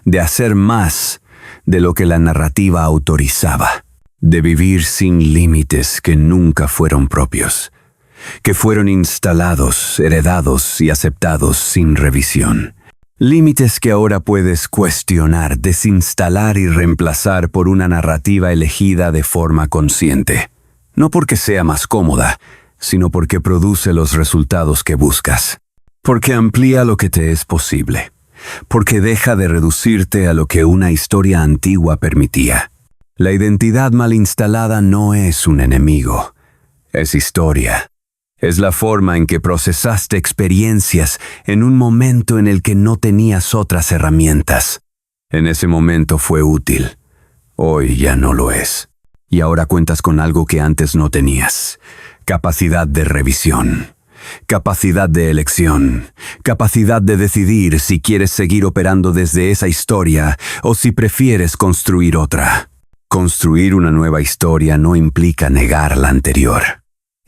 Speaker 1: De hacer más de lo que la narrativa autorizaba. De vivir sin límites que nunca fueron propios. Que fueron instalados, heredados y aceptados sin revisión. Límites que ahora puedes cuestionar, desinstalar y reemplazar por una narrativa elegida de forma consciente. No porque sea más cómoda, sino porque produce los resultados que buscas. Porque amplía lo que te es posible. Porque deja de reducirte a lo que una historia antigua permitía. La identidad mal instalada no es un enemigo, es historia. Es la forma en que procesaste experiencias en un momento en el que no tenías otras herramientas. En ese momento fue útil, hoy ya no lo es. Y ahora cuentas con algo que antes no tenías. Capacidad de revisión. Capacidad de elección. Capacidad de decidir si quieres seguir operando desde esa historia o si prefieres construir otra. Construir una nueva historia no implica negar la anterior.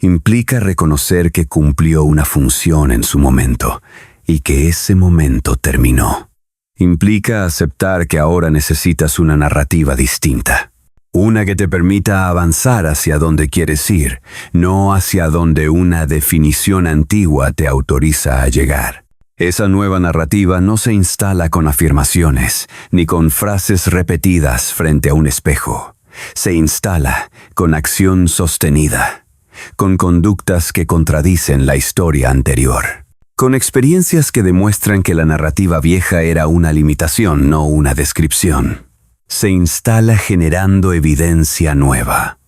Speaker 1: Implica reconocer que cumplió una función en su momento y que ese momento terminó. Implica aceptar que ahora necesitas una narrativa distinta. Una que te permita avanzar hacia donde quieres ir, no hacia donde una definición antigua te autoriza a llegar. Esa nueva narrativa no se instala con afirmaciones, ni con frases repetidas frente a un espejo. Se instala con acción sostenida, con conductas que contradicen la historia anterior, con experiencias que demuestran que la narrativa vieja era una limitación, no una descripción. Se instala generando evidencia nueva,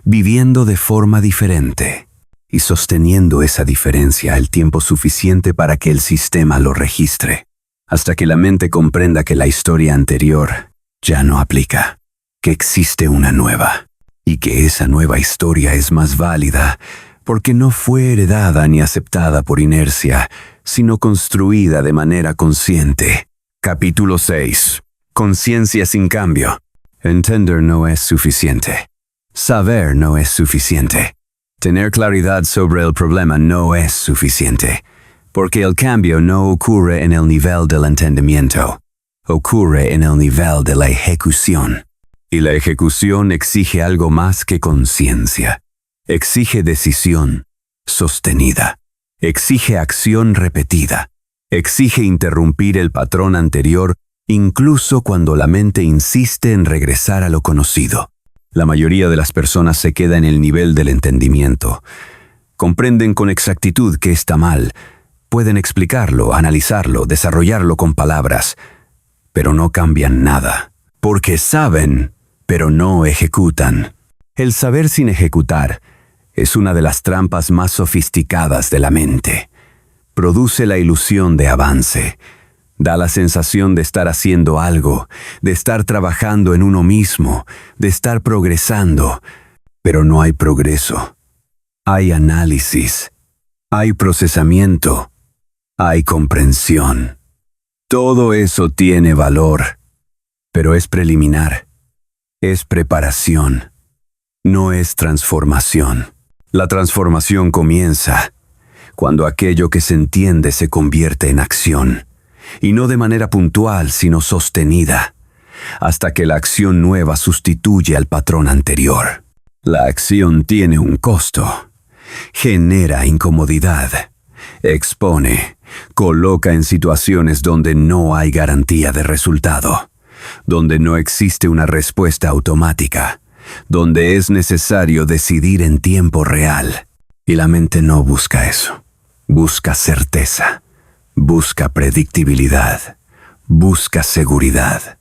Speaker 1: viviendo de forma diferente y sosteniendo esa diferencia el tiempo suficiente para que el sistema lo registre, hasta que la mente comprenda que la historia anterior ya no aplica, que existe una nueva, y que esa nueva historia es más válida porque no fue heredada ni aceptada por inercia, sino construida de manera consciente. Capítulo 6. Conciencia sin cambio. Entender no es suficiente. Saber no es suficiente. Tener claridad sobre el problema no es suficiente, porque el cambio no ocurre en el nivel del entendimiento, ocurre en el nivel de la ejecución. Y la ejecución exige algo más que conciencia. Exige decisión sostenida. Exige acción repetida. Exige interrumpir el patrón anterior incluso cuando la mente insiste en regresar a lo conocido. La mayoría de las personas se queda en el nivel del entendimiento. Comprenden con exactitud que está mal. Pueden explicarlo, analizarlo, desarrollarlo con palabras, pero no cambian nada. Porque saben, pero no ejecutan. El saber sin ejecutar es una de las trampas más sofisticadas de la mente. Produce la ilusión de avance. Da la sensación de estar haciendo algo, de estar trabajando en uno mismo, de estar progresando. Pero no hay progreso. Hay análisis. Hay procesamiento. Hay comprensión. Todo eso tiene valor, pero es preliminar. Es preparación. No es transformación. La transformación comienza cuando aquello que se entiende se convierte en acción. Y no de manera puntual, sino sostenida, hasta que la acción nueva sustituye al patrón anterior. La acción tiene un costo, genera incomodidad, expone, coloca en situaciones donde no hay garantía de resultado, donde no existe una respuesta automática, donde es necesario decidir en tiempo real. Y la mente no busca eso, busca certeza. Busca predictibilidad, busca seguridad.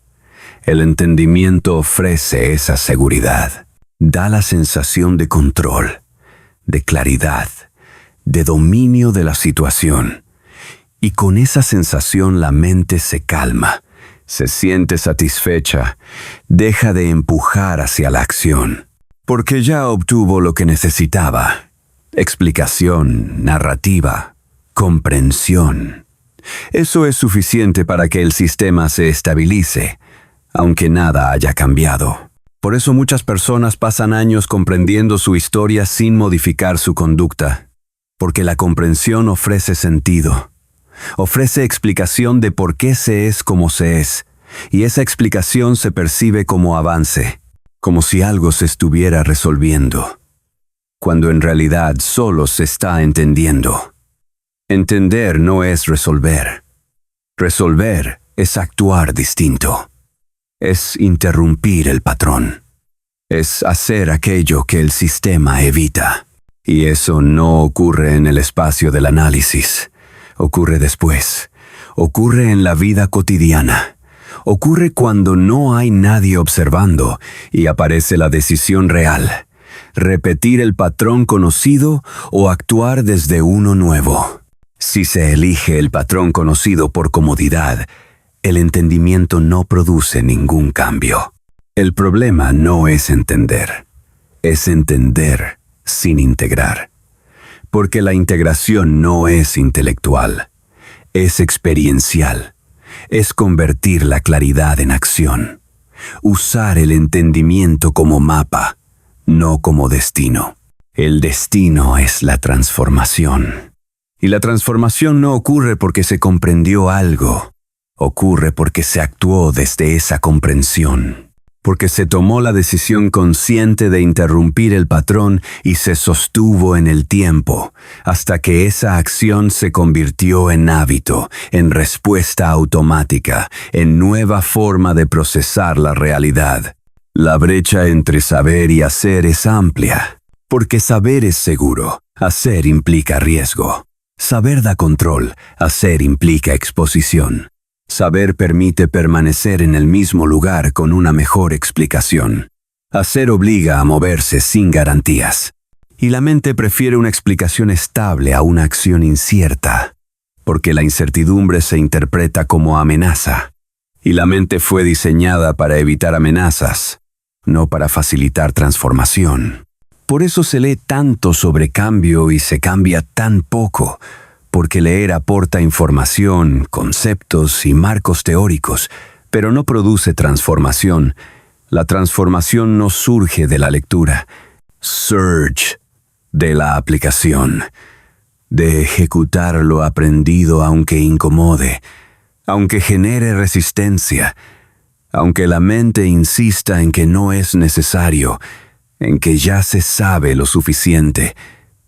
Speaker 1: El entendimiento ofrece esa seguridad. Da la sensación de control, de claridad, de dominio de la situación. Y con esa sensación la mente se calma, se siente satisfecha, deja de empujar hacia la acción, porque ya obtuvo lo que necesitaba: explicación, narrativa, comprensión. Eso es suficiente para que el sistema se estabilice, aunque nada haya cambiado. Por eso muchas personas pasan años comprendiendo su historia sin modificar su conducta, porque la comprensión ofrece sentido, ofrece explicación de por qué se es como se es, y esa explicación se percibe como avance, como si algo se estuviera resolviendo, cuando en realidad solo se está entendiendo. Entender no es resolver. Resolver es actuar distinto. Es interrumpir el patrón. Es hacer aquello que el sistema evita. Y eso no ocurre en el espacio del análisis. Ocurre después. Ocurre en la vida cotidiana. Ocurre cuando no hay nadie observando y aparece la decisión real. Repetir el patrón conocido o actuar desde uno nuevo. Si se elige el patrón conocido por comodidad, el entendimiento no produce ningún cambio. El problema no es entender sin integrar. Porque la integración no es intelectual, es experiencial, es convertir la claridad en acción, usar el entendimiento como mapa, no como destino. El destino es la transformación. Y la transformación no ocurre porque se comprendió algo, ocurre porque se actuó desde esa comprensión, porque se tomó la decisión consciente de interrumpir el patrón y se sostuvo en el tiempo, hasta que esa acción se convirtió en hábito, en respuesta automática, en nueva forma de procesar la realidad. La brecha entre saber y hacer es amplia, porque saber es seguro, hacer implica riesgo. Saber da control, hacer implica exposición. Saber permite permanecer en el mismo lugar con una mejor explicación. Hacer obliga a moverse sin garantías. Y la mente prefiere una explicación estable a una acción incierta, porque la incertidumbre se interpreta como amenaza. Y la mente fue diseñada para evitar amenazas, no para facilitar transformación. Por eso se lee tanto sobre cambio y se cambia tan poco, porque leer aporta información, conceptos y marcos teóricos, pero no produce transformación. La transformación no surge de la lectura, surge de la aplicación, de ejecutar lo aprendido aunque incomode, aunque genere resistencia, aunque la mente insista en que no es necesario, en que ya se sabe lo suficiente,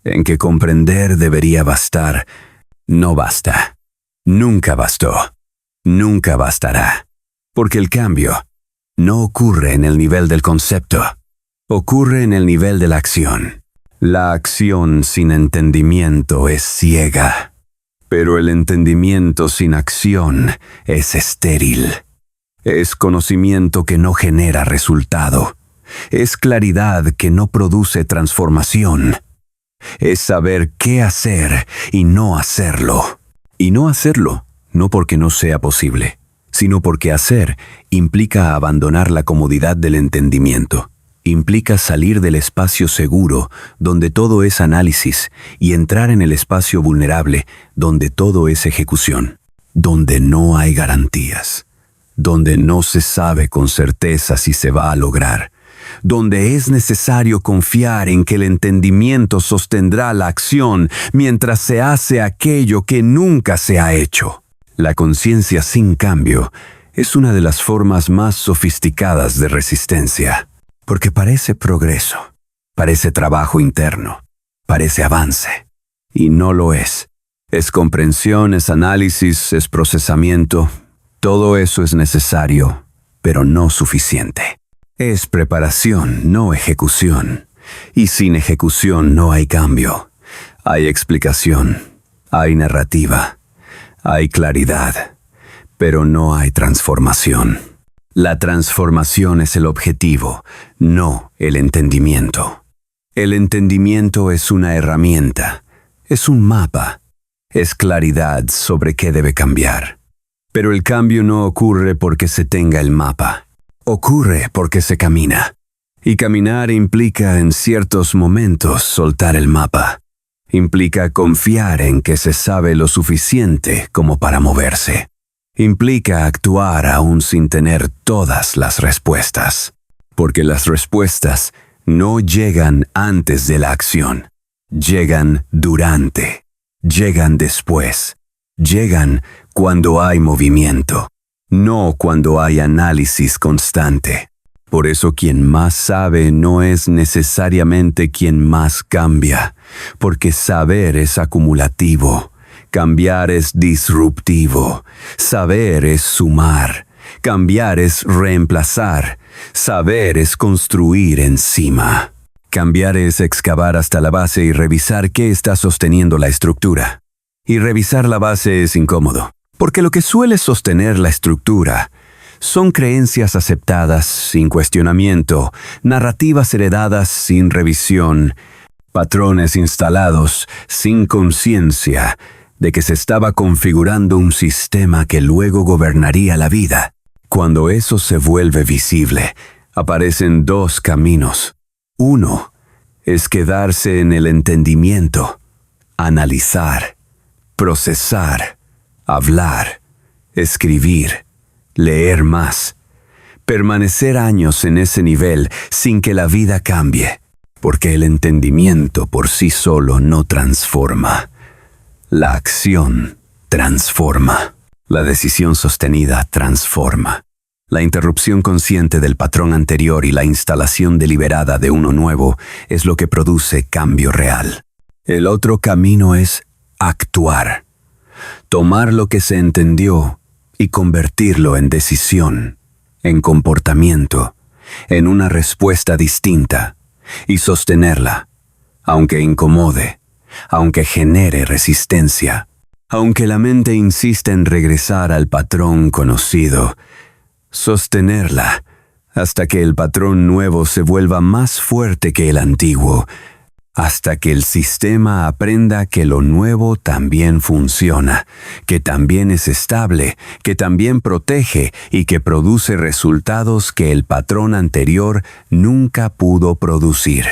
Speaker 1: en que comprender debería bastar. No basta. Nunca bastó. Nunca bastará. Porque el cambio no ocurre en el nivel del concepto, ocurre en el nivel de la acción. La acción sin entendimiento es ciega, pero el entendimiento sin acción es estéril. Es conocimiento que no genera resultado. Es claridad que no produce transformación. Es saber qué hacer y no hacerlo. Y no hacerlo, no porque no sea posible, sino porque hacer implica abandonar la comodidad del entendimiento. Implica salir del espacio seguro, donde todo es análisis, y entrar en el espacio vulnerable, donde todo es ejecución, donde no hay garantías, donde no se sabe con certeza si se va a lograr, donde es necesario confiar en que el entendimiento sostendrá la acción mientras se hace aquello que nunca se ha hecho. La conciencia sin cambio es una de las formas más sofisticadas de resistencia, porque parece progreso, parece trabajo interno, parece avance, y no lo es. Es comprensión, es análisis, es procesamiento. Todo eso es necesario, pero no suficiente. Es preparación, no ejecución. Y sin ejecución no hay cambio. Hay explicación, hay narrativa, hay claridad, pero no hay transformación. La transformación es el objetivo, no el entendimiento. El entendimiento es una herramienta, es un mapa, es claridad sobre qué debe cambiar. Pero el cambio no ocurre porque se tenga el mapa. Ocurre porque se camina. Y caminar implica en ciertos momentos soltar el mapa. Implica confiar en que se sabe lo suficiente como para moverse. Implica actuar aún sin tener todas las respuestas. Porque las respuestas no llegan antes de la acción. Llegan durante. Llegan después. Llegan cuando hay movimiento. No cuando hay análisis constante. Por eso quien más sabe no es necesariamente quien más cambia, porque saber es acumulativo, cambiar es disruptivo, saber es sumar, cambiar es reemplazar, saber es construir encima. Cambiar es excavar hasta la base y revisar qué está sosteniendo la estructura. Y revisar la base es incómodo, porque lo que suele sostener la estructura son creencias aceptadas sin cuestionamiento, narrativas heredadas sin revisión, patrones instalados sin conciencia de que se estaba configurando un sistema que luego gobernaría la vida. Cuando eso se vuelve visible, aparecen dos caminos. Uno es quedarse en el entendimiento, analizar, procesar, hablar, escribir, leer más, permanecer años en ese nivel sin que la vida cambie, porque el entendimiento por sí solo no transforma. La acción transforma. La decisión sostenida transforma. La interrupción consciente del patrón anterior y la instalación deliberada de uno nuevo es lo que produce cambio real. El otro camino es actuar. Tomar lo que se entendió y convertirlo en decisión, en comportamiento, en una respuesta distinta, y sostenerla, aunque incomode, aunque genere resistencia, aunque la mente insista en regresar al patrón conocido, sostenerla hasta que el patrón nuevo se vuelva más fuerte que el antiguo, hasta que el sistema aprenda que lo nuevo también funciona, que también es estable, que también protege y que produce resultados que el patrón anterior nunca pudo producir.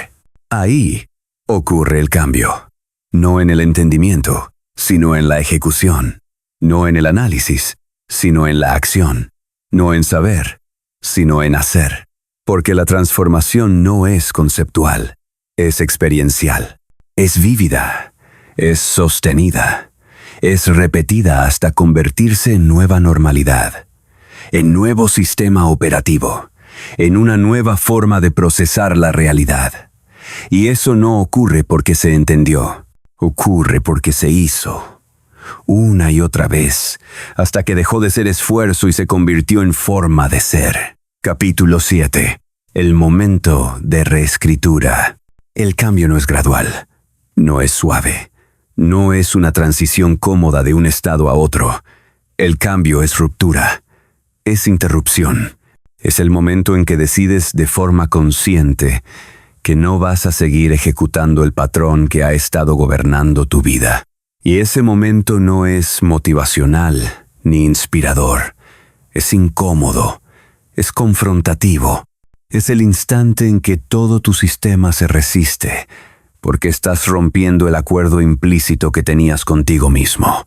Speaker 1: Ahí ocurre el cambio. No en el entendimiento, sino en la ejecución. No en el análisis, sino en la acción. No en saber, sino en hacer. Porque la transformación no es conceptual, es experiencial, es vívida, es sostenida, es repetida hasta convertirse en nueva normalidad, en nuevo sistema operativo, en una nueva forma de procesar la realidad. Y eso no ocurre porque se entendió, ocurre porque se hizo. Una y otra vez, hasta que dejó de ser esfuerzo y se convirtió en forma de ser. Capítulo 7. El momento de reescritura. El cambio no es gradual, no es suave, no es una transición cómoda de un estado a otro. El cambio es ruptura, es interrupción. Es el momento en que decides de forma consciente que no vas a seguir ejecutando el patrón que ha estado gobernando tu vida. Y ese momento no es motivacional ni inspirador. Es incómodo, es confrontativo. Es el instante en que todo tu sistema se resiste, porque estás rompiendo el acuerdo implícito que tenías contigo mismo.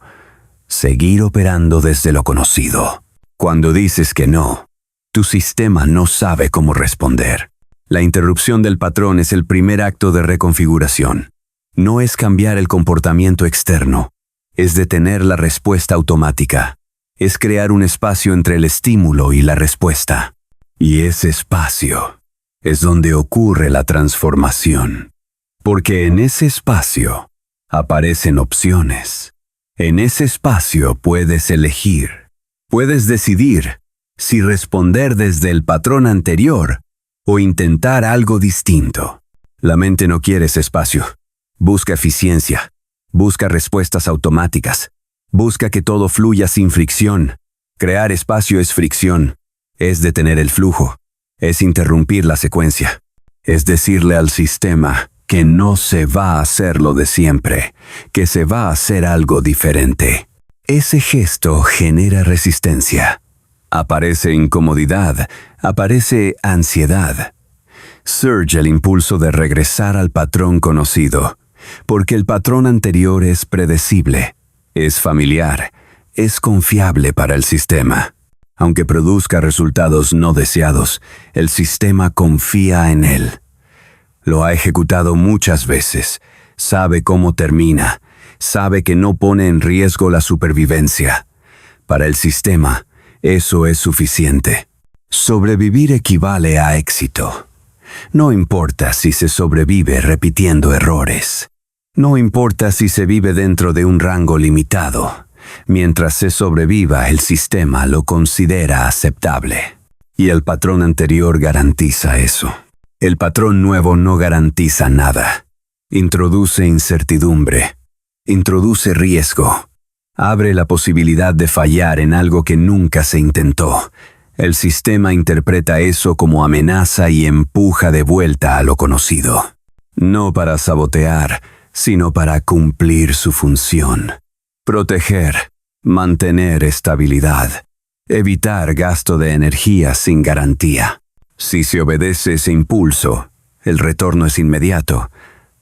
Speaker 1: Seguir operando desde lo conocido. Cuando dices que no, tu sistema no sabe cómo responder. La interrupción del patrón es el primer acto de reconfiguración. No es cambiar el comportamiento externo, es detener la respuesta automática. Es crear un espacio entre el estímulo y la respuesta. Y ese espacio es donde ocurre la transformación. Porque en ese espacio aparecen opciones. En ese espacio puedes elegir. Puedes decidir si responder desde el patrón anterior o intentar algo distinto. La mente no quiere ese espacio. Busca eficiencia. Busca respuestas automáticas. Busca que todo fluya sin fricción. Crear espacio es fricción. Es detener el flujo. Es interrumpir la secuencia. Es decirle al sistema que no se va a hacer lo de siempre, que se va a hacer algo diferente. Ese gesto genera resistencia. Aparece incomodidad, aparece ansiedad. Surge el impulso de regresar al patrón conocido, porque el patrón anterior es predecible, es familiar, es confiable para el sistema. Aunque produzca resultados no deseados, el sistema confía en él. Lo ha ejecutado muchas veces, sabe cómo termina, sabe que no pone en riesgo la supervivencia. Para el sistema, eso es suficiente. Sobrevivir equivale a éxito. No importa si se sobrevive repitiendo errores. No importa si se vive dentro de un rango limitado. Mientras se sobreviva, el sistema lo considera aceptable. Y el patrón anterior garantiza eso. El patrón nuevo no garantiza nada. Introduce incertidumbre. Introduce riesgo. Abre la posibilidad de fallar en algo que nunca se intentó. El sistema interpreta eso como amenaza y empuja de vuelta a lo conocido. No para sabotear, sino para cumplir su función. Proteger, mantener estabilidad, evitar gasto de energía sin garantía. Si se obedece ese impulso, el retorno es inmediato.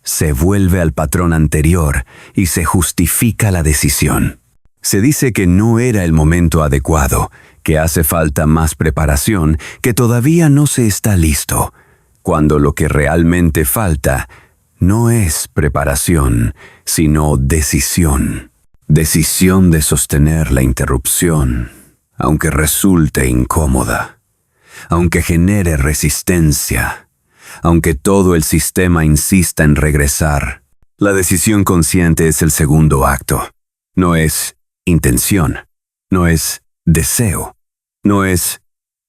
Speaker 1: Se vuelve al patrón anterior y se justifica la decisión. Se dice que no era el momento adecuado, que hace falta más preparación, que todavía no se está listo, cuando lo que realmente falta no es preparación, sino decisión. Decisión de sostener la interrupción, aunque resulte incómoda, aunque genere resistencia, aunque todo el sistema insista en regresar. La decisión consciente es el segundo acto. No es intención, no es deseo, no es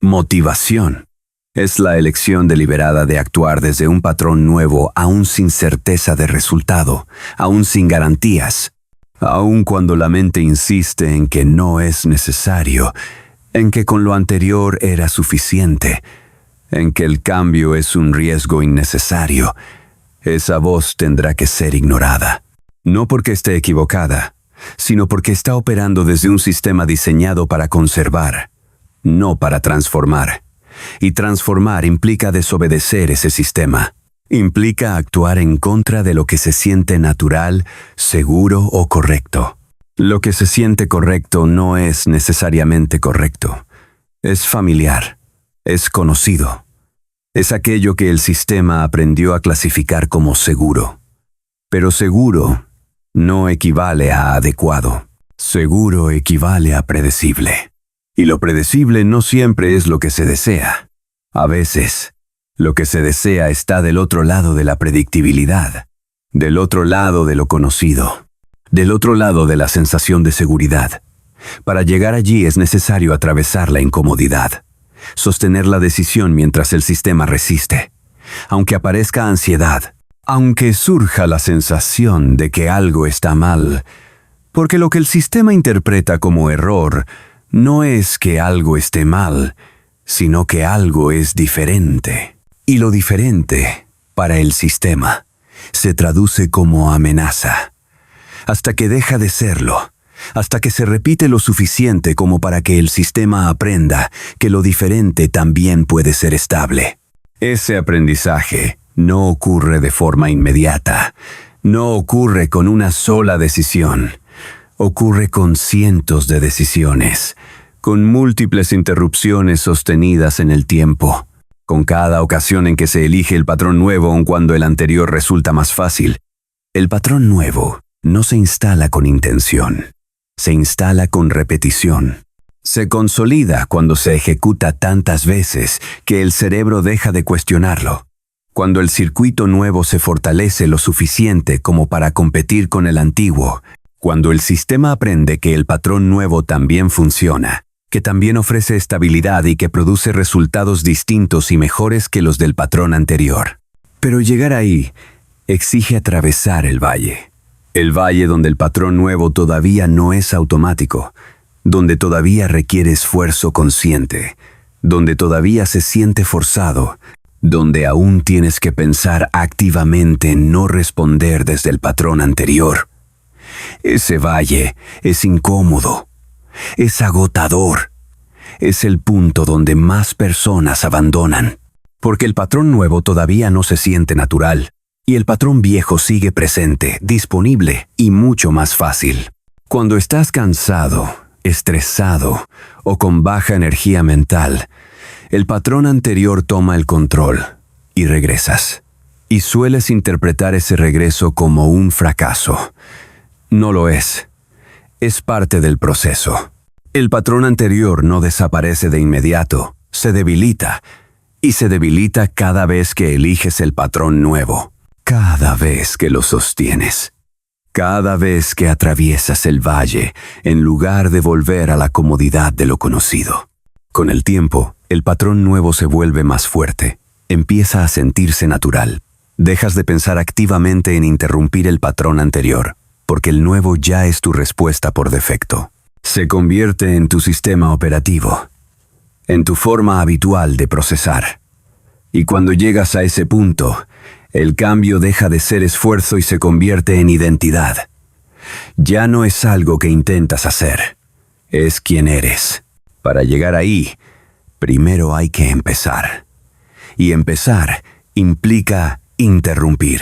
Speaker 1: motivación. Es la elección deliberada de actuar desde un patrón nuevo, aún sin certeza de resultado, aún sin garantías. Aun cuando la mente insiste en que no es necesario, en que con lo anterior era suficiente, en que el cambio es un riesgo innecesario, esa voz tendrá que ser ignorada. No porque esté equivocada, sino porque está operando desde un sistema diseñado para conservar, no para transformar. Y transformar implica desobedecer ese sistema. Implica actuar en contra de lo que se siente natural, seguro o correcto. Lo que se siente correcto no es necesariamente correcto. Es familiar, es conocido, Es aquello que el sistema aprendió a clasificar como seguro. Pero seguro no equivale a adecuado. Seguro equivale a predecible. Y lo predecible no siempre es lo que se desea. A veces, lo que se desea está del otro lado de la predictibilidad, del otro lado de lo conocido, del otro lado de la sensación de seguridad. Para llegar allí es necesario atravesar la incomodidad, sostener la decisión mientras el sistema resiste. Aunque aparezca ansiedad, aunque surja la sensación de que algo está mal, porque lo que el sistema interpreta como error no es que algo esté mal, sino que algo es diferente. Y lo diferente, para el sistema, se traduce como amenaza, hasta que deja de serlo. Hasta que se repite lo suficiente como para que el sistema aprenda que lo diferente también puede ser estable. Ese aprendizaje no ocurre de forma inmediata, no ocurre con una sola decisión, ocurre con cientos de decisiones, con múltiples interrupciones sostenidas en el tiempo, con cada ocasión en que se elige el patrón nuevo aun cuando el anterior resulta más fácil. El patrón nuevo no se instala con intención. Se instala con repetición. Se consolida cuando se ejecuta tantas veces que el cerebro deja de cuestionarlo. Cuando el circuito nuevo se fortalece lo suficiente como para competir con el antiguo. Cuando el sistema aprende que el patrón nuevo también funciona, que también ofrece estabilidad y que produce resultados distintos y mejores que los del patrón anterior. Pero llegar ahí exige atravesar el valle. El valle donde el patrón nuevo todavía no es automático, donde todavía requiere esfuerzo consciente, donde todavía se siente forzado, donde aún tienes que pensar activamente en no responder desde el patrón anterior. Ese valle es incómodo, es agotador, es el punto donde más personas abandonan, porque el patrón nuevo todavía no se siente natural. Y el patrón viejo sigue presente, disponible y mucho más fácil. Cuando estás cansado, estresado o con baja energía mental, el patrón anterior toma el control y regresas. Y sueles interpretar ese regreso como un fracaso. No lo es. Es parte del proceso. El patrón anterior no desaparece de inmediato, se debilita. Y se debilita cada vez que eliges el patrón nuevo. Cada vez que lo sostienes, cada vez que atraviesas el valle, en lugar de volver a la comodidad de lo conocido. Con el tiempo, el patrón nuevo se vuelve más fuerte, empieza a sentirse natural. Dejas de pensar activamente en interrumpir el patrón anterior, porque el nuevo ya es tu respuesta por defecto. Se convierte en tu sistema operativo, en tu forma habitual de procesar. Y cuando llegas a ese punto, el cambio deja de ser esfuerzo y se convierte en identidad. Ya no es algo que intentas hacer, es quien eres. Para llegar ahí, primero hay que empezar. Y empezar implica interrumpir.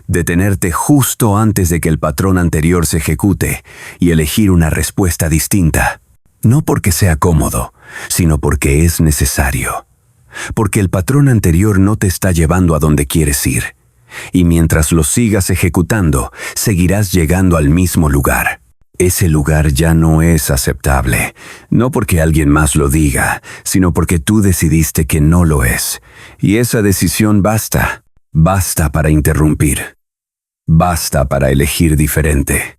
Speaker 1: Detenerte justo antes de que el patrón anterior se ejecute y elegir una respuesta distinta. No porque sea cómodo, sino porque es necesario. Porque el patrón anterior no te está llevando a donde quieres ir. Y mientras lo sigas ejecutando, seguirás llegando al mismo lugar. Ese lugar ya no es aceptable, no porque alguien más lo diga, sino porque tú decidiste que no lo es. Y esa decisión basta. Basta para interrumpir. Basta para elegir diferente.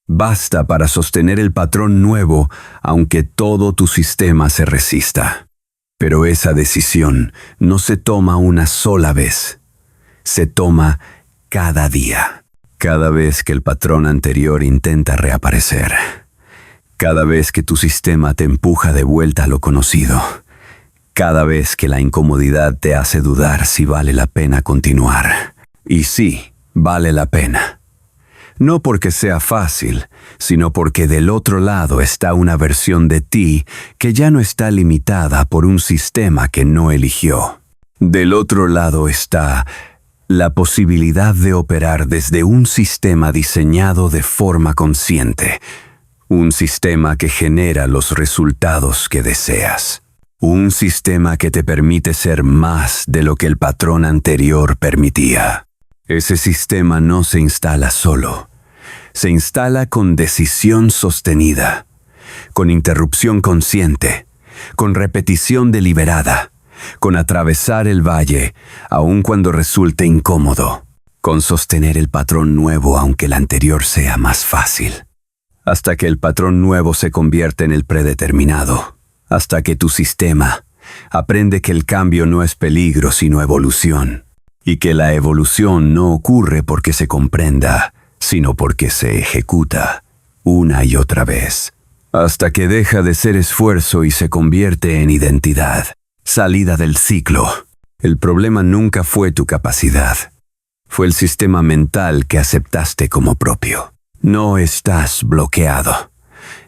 Speaker 1: Basta para sostener el patrón nuevo, aunque todo tu sistema se resista. Pero esa decisión no se toma una sola vez. Se toma cada día. Cada vez que el patrón anterior intenta reaparecer. Cada vez que tu sistema te empuja de vuelta a lo conocido. Cada vez que la incomodidad te hace dudar si vale la pena continuar. Y sí, vale la pena. No porque sea fácil, sino porque del otro lado está una versión de ti que ya no está limitada por un sistema que no eligió. Del otro lado está la posibilidad de operar desde un sistema diseñado de forma consciente, un sistema que genera los resultados que deseas. Un sistema que te permite ser más de lo que el patrón anterior permitía. Ese sistema no se instala solo. Se instala con decisión sostenida, con interrupción consciente, con repetición deliberada, con atravesar el valle, aun cuando resulte incómodo, con sostener el patrón nuevo aunque el anterior sea más fácil, hasta que el patrón nuevo se convierte en el predeterminado, hasta que tu sistema aprende que el cambio no es peligro sino evolución, y que la evolución no ocurre porque se comprenda, sino porque se ejecuta una y otra vez, hasta que deja de ser esfuerzo y se convierte en identidad, salida del ciclo. El problema nunca fue tu capacidad, fue el sistema mental que aceptaste como propio. No estás bloqueado,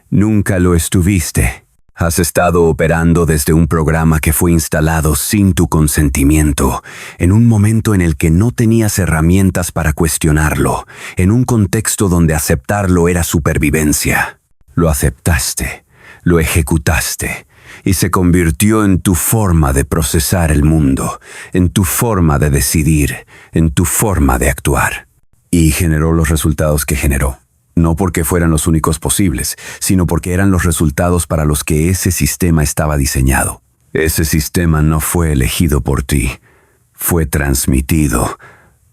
Speaker 1: nunca lo estuviste. Has estado operando desde un programa que fue instalado sin tu consentimiento, en un momento en el que no tenías herramientas para cuestionarlo, en un contexto donde aceptarlo era supervivencia. Lo aceptaste, lo ejecutaste, y se convirtió en tu forma de procesar el mundo, en tu forma de decidir, en tu forma de actuar. Y generó los resultados que generó. No porque fueran los únicos posibles, sino porque eran los resultados para los que ese sistema estaba diseñado. Ese sistema no fue elegido por ti, fue transmitido,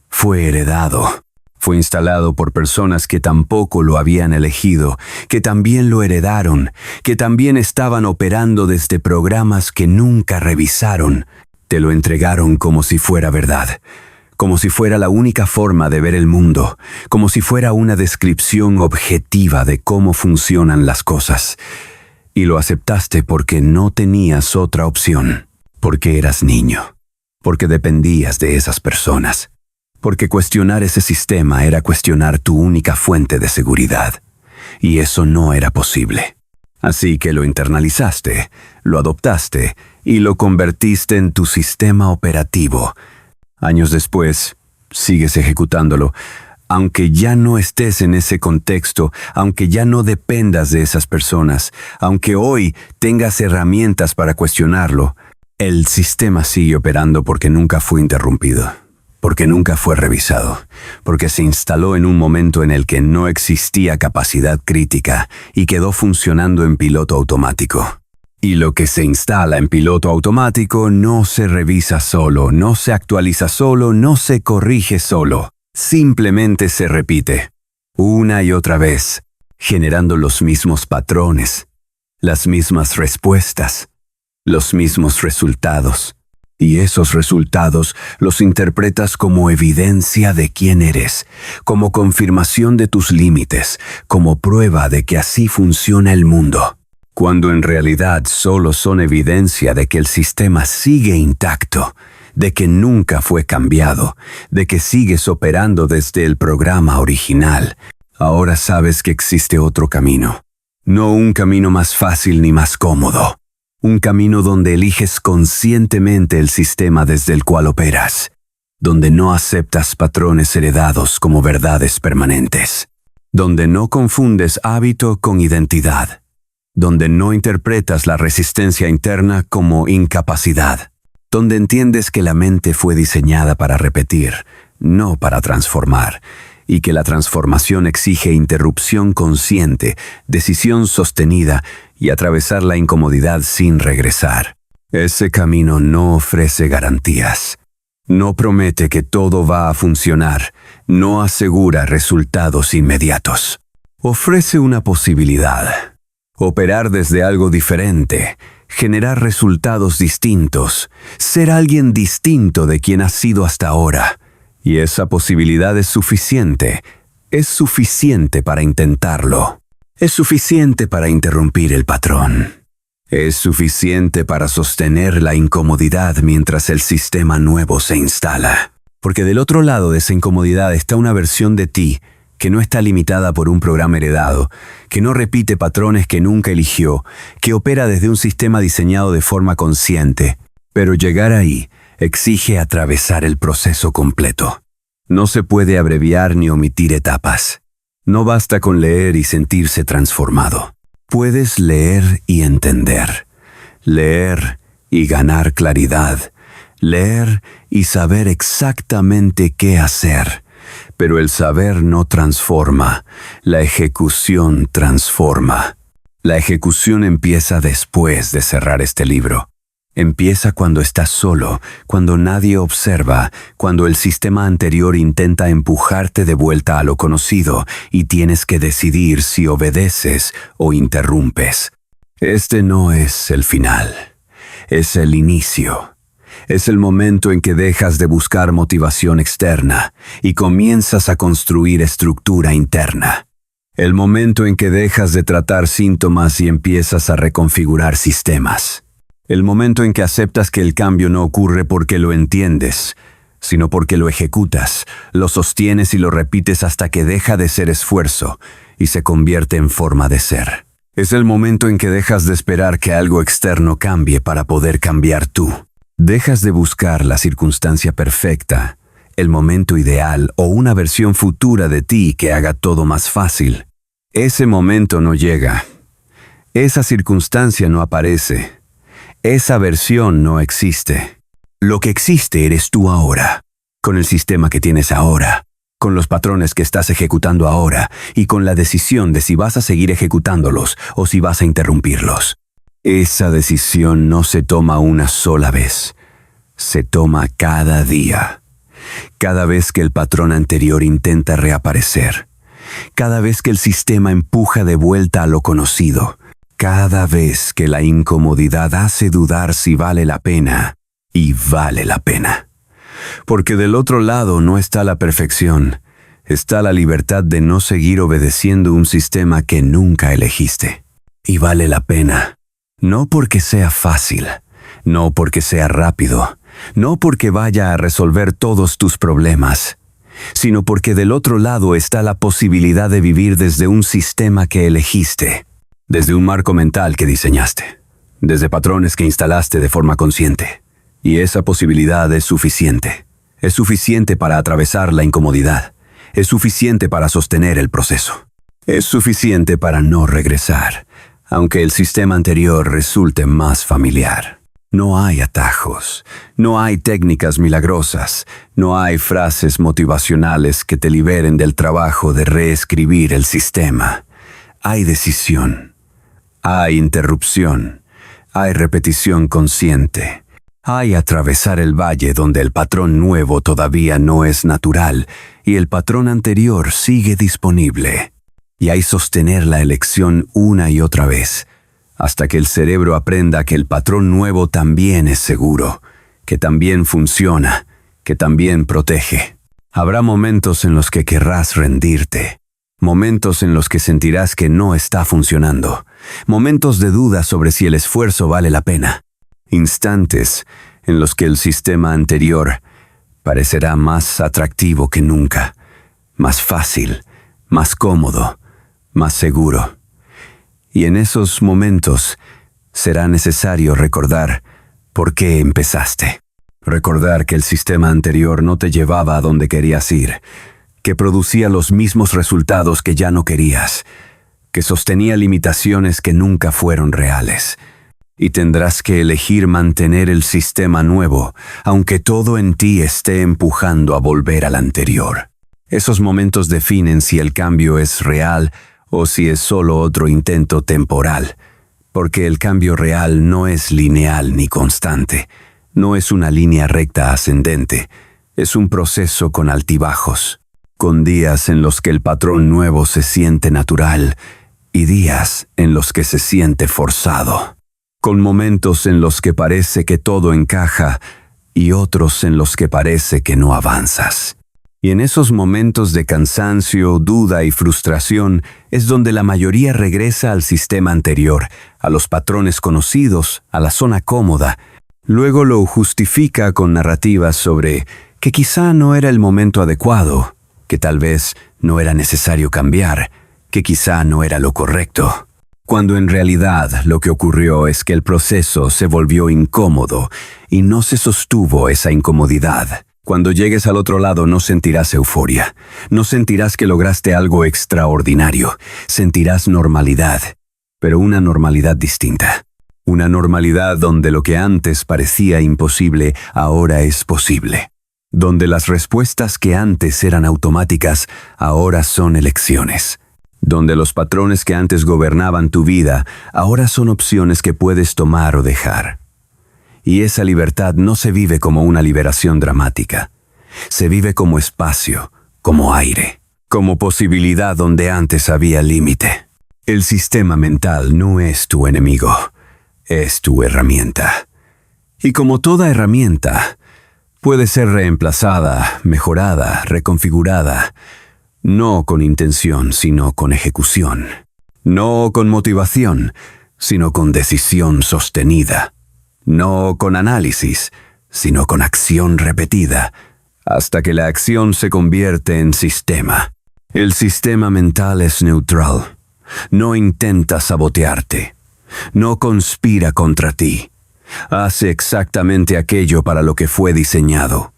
Speaker 1: fue heredado, fue instalado por personas que tampoco lo habían elegido, que también lo heredaron, que también estaban operando desde programas que nunca revisaron. Te lo entregaron como si fuera verdad, como si fuera la única forma de ver el mundo, como si fuera una descripción objetiva de cómo funcionan las cosas. Y lo aceptaste porque no tenías otra opción, porque eras niño, porque dependías de esas personas, porque cuestionar ese sistema era cuestionar tu única fuente de seguridad, y eso no era posible. Así que lo internalizaste, lo adoptaste y lo convertiste en tu sistema operativo. Años después, sigues ejecutándolo, aunque ya no estés en ese contexto, aunque ya no dependas de esas personas, aunque hoy tengas herramientas para cuestionarlo, el sistema sigue operando porque nunca fue interrumpido, porque nunca fue revisado, porque se instaló en un momento en el que no existía capacidad crítica y quedó funcionando en piloto automático. Y lo que se instala en piloto automático no se revisa solo, no se actualiza solo, no se corrige solo. Simplemente se repite, una y otra vez, generando los mismos patrones, las mismas respuestas, los mismos resultados. Y esos resultados los interpretas como evidencia de quién eres, como confirmación de tus límites, como prueba de que así funciona el mundo, cuando en realidad solo son evidencia de que el sistema sigue intacto, de que nunca fue cambiado, de que sigues operando desde el programa original. Ahora sabes que existe otro camino, no un camino más fácil ni más cómodo, un camino donde eliges conscientemente el sistema desde el cual operas, donde no aceptas patrones heredados como verdades permanentes, donde no confundes hábito con identidad, donde no interpretas la resistencia interna como incapacidad, donde entiendes que la mente fue diseñada para repetir, no para transformar, y que la transformación exige interrupción consciente, decisión sostenida y atravesar la incomodidad sin regresar. Ese camino no ofrece garantías, no promete que todo va a funcionar, no asegura resultados inmediatos. Ofrece una posibilidad. Operar desde algo diferente, generar resultados distintos, ser alguien distinto de quien has sido hasta ahora. Y esa posibilidad es suficiente para intentarlo. Es suficiente para interrumpir el patrón. Es suficiente para sostener la incomodidad mientras el sistema nuevo se instala. Porque del otro lado de esa incomodidad está una versión de ti que no está limitada por un programa heredado, que no repite patrones que nunca eligió, que opera desde un sistema diseñado de forma consciente. Pero llegar ahí exige atravesar el proceso completo. No se puede abreviar ni omitir etapas. No basta con leer y sentirse transformado. Puedes leer y entender. Leer y ganar claridad, leer y saber exactamente qué hacer. Pero el saber no transforma, la ejecución transforma. La ejecución empieza después de cerrar este libro. Empieza cuando estás solo, cuando nadie observa, cuando el sistema anterior intenta empujarte de vuelta a lo conocido y tienes que decidir si obedeces o interrumpes. Este no es el final, es el inicio. Es el momento en que dejas de buscar motivación externa y comienzas a construir estructura interna. El momento en que dejas de tratar síntomas y empiezas a reconfigurar sistemas. El momento en que aceptas que el cambio no ocurre porque lo entiendes, sino porque lo ejecutas, lo sostienes y lo repites hasta que deja de ser esfuerzo y se convierte en forma de ser. Es el momento en que dejas de esperar que algo externo cambie para poder cambiar tú. Dejas de buscar la circunstancia perfecta, el momento ideal o una versión futura de ti que haga todo más fácil. Ese momento no llega. Esa circunstancia no aparece. Esa versión no existe. Lo que existe eres tú ahora, con el sistema que tienes ahora, con los patrones que estás ejecutando ahora y con la decisión de si vas a seguir ejecutándolos o si vas a interrumpirlos. Esa decisión no se toma una sola vez, se toma cada día. Cada vez que el patrón anterior intenta reaparecer, cada vez que el sistema empuja de vuelta a lo conocido, cada vez que la incomodidad hace dudar si vale la pena, y vale la pena. Porque del otro lado no está la perfección, está la libertad de no seguir obedeciendo un sistema que nunca elegiste. Y vale la pena, no porque sea fácil, no porque sea rápido, no porque vaya a resolver todos tus problemas, sino porque del otro lado está la posibilidad de vivir desde un sistema que elegiste. Desde un marco mental que diseñaste, desde patrones que instalaste de forma consciente. Y esa posibilidad es suficiente. Es suficiente para atravesar la incomodidad. Es suficiente para sostener el proceso. Es suficiente para no regresar, aunque el sistema anterior resulte más familiar. No hay atajos, no hay técnicas milagrosas, no hay frases motivacionales que te liberen del trabajo de reescribir el sistema. Hay decisión. Hay interrupción, hay repetición consciente, hay atravesar el valle donde el patrón nuevo todavía no es natural y el patrón anterior sigue disponible. Y hay sostener la elección una y otra vez, hasta que el cerebro aprenda que el patrón nuevo también es seguro, que también funciona, que también protege. Habrá momentos en los que querrás rendirte. Momentos en los que sentirás que no está funcionando. Momentos de duda sobre si el esfuerzo vale la pena. Instantes en los que el sistema anterior parecerá más atractivo que nunca, más fácil, más cómodo, más seguro. Y en esos momentos será necesario recordar por qué empezaste. Recordar que el sistema anterior no te llevaba a donde querías ir, que producía los mismos resultados que ya no querías, que sostenía limitaciones que nunca fueron reales. Y tendrás que elegir mantener el sistema nuevo, aunque todo en ti esté empujando a volver al anterior. Esos momentos definen si el cambio es real o si es solo otro intento temporal, porque el cambio real no es lineal ni constante, no es una línea recta ascendente, es un proceso con altibajos. Con días en los que el patrón nuevo se siente natural y días en los que se siente forzado. Con momentos en los que parece que todo encaja y otros en los que parece que no avanzas. Y en esos momentos de cansancio, duda y frustración es donde la mayoría regresa al sistema anterior, a los patrones conocidos, a la zona cómoda. Luego lo justifica con narrativas sobre que quizá no era el momento adecuado, que tal vez no era necesario cambiar, que quizá no era lo correcto. Cuando en realidad lo que ocurrió es que el proceso se volvió incómodo y no se sostuvo esa incomodidad. Cuando llegues al otro lado no sentirás euforia, no sentirás que lograste algo extraordinario, sentirás normalidad, pero una normalidad distinta. Una normalidad donde lo que antes parecía imposible ahora es posible. Donde las respuestas que antes eran automáticas ahora son elecciones. Donde los patrones que antes gobernaban tu vida ahora son opciones que puedes tomar o dejar. Y esa libertad no se vive como una liberación dramática. Se vive como espacio, como aire, como posibilidad donde antes había límite. El sistema mental no es tu enemigo, es tu herramienta. Y como toda herramienta, puede ser reemplazada, mejorada, reconfigurada, no con intención, sino con ejecución. No con motivación, sino con decisión sostenida. No con análisis, sino con acción repetida, hasta que la acción se convierte en sistema. El sistema mental es neutral. No intenta sabotearte. No conspira contra ti. Hace exactamente aquello para lo que fue diseñado.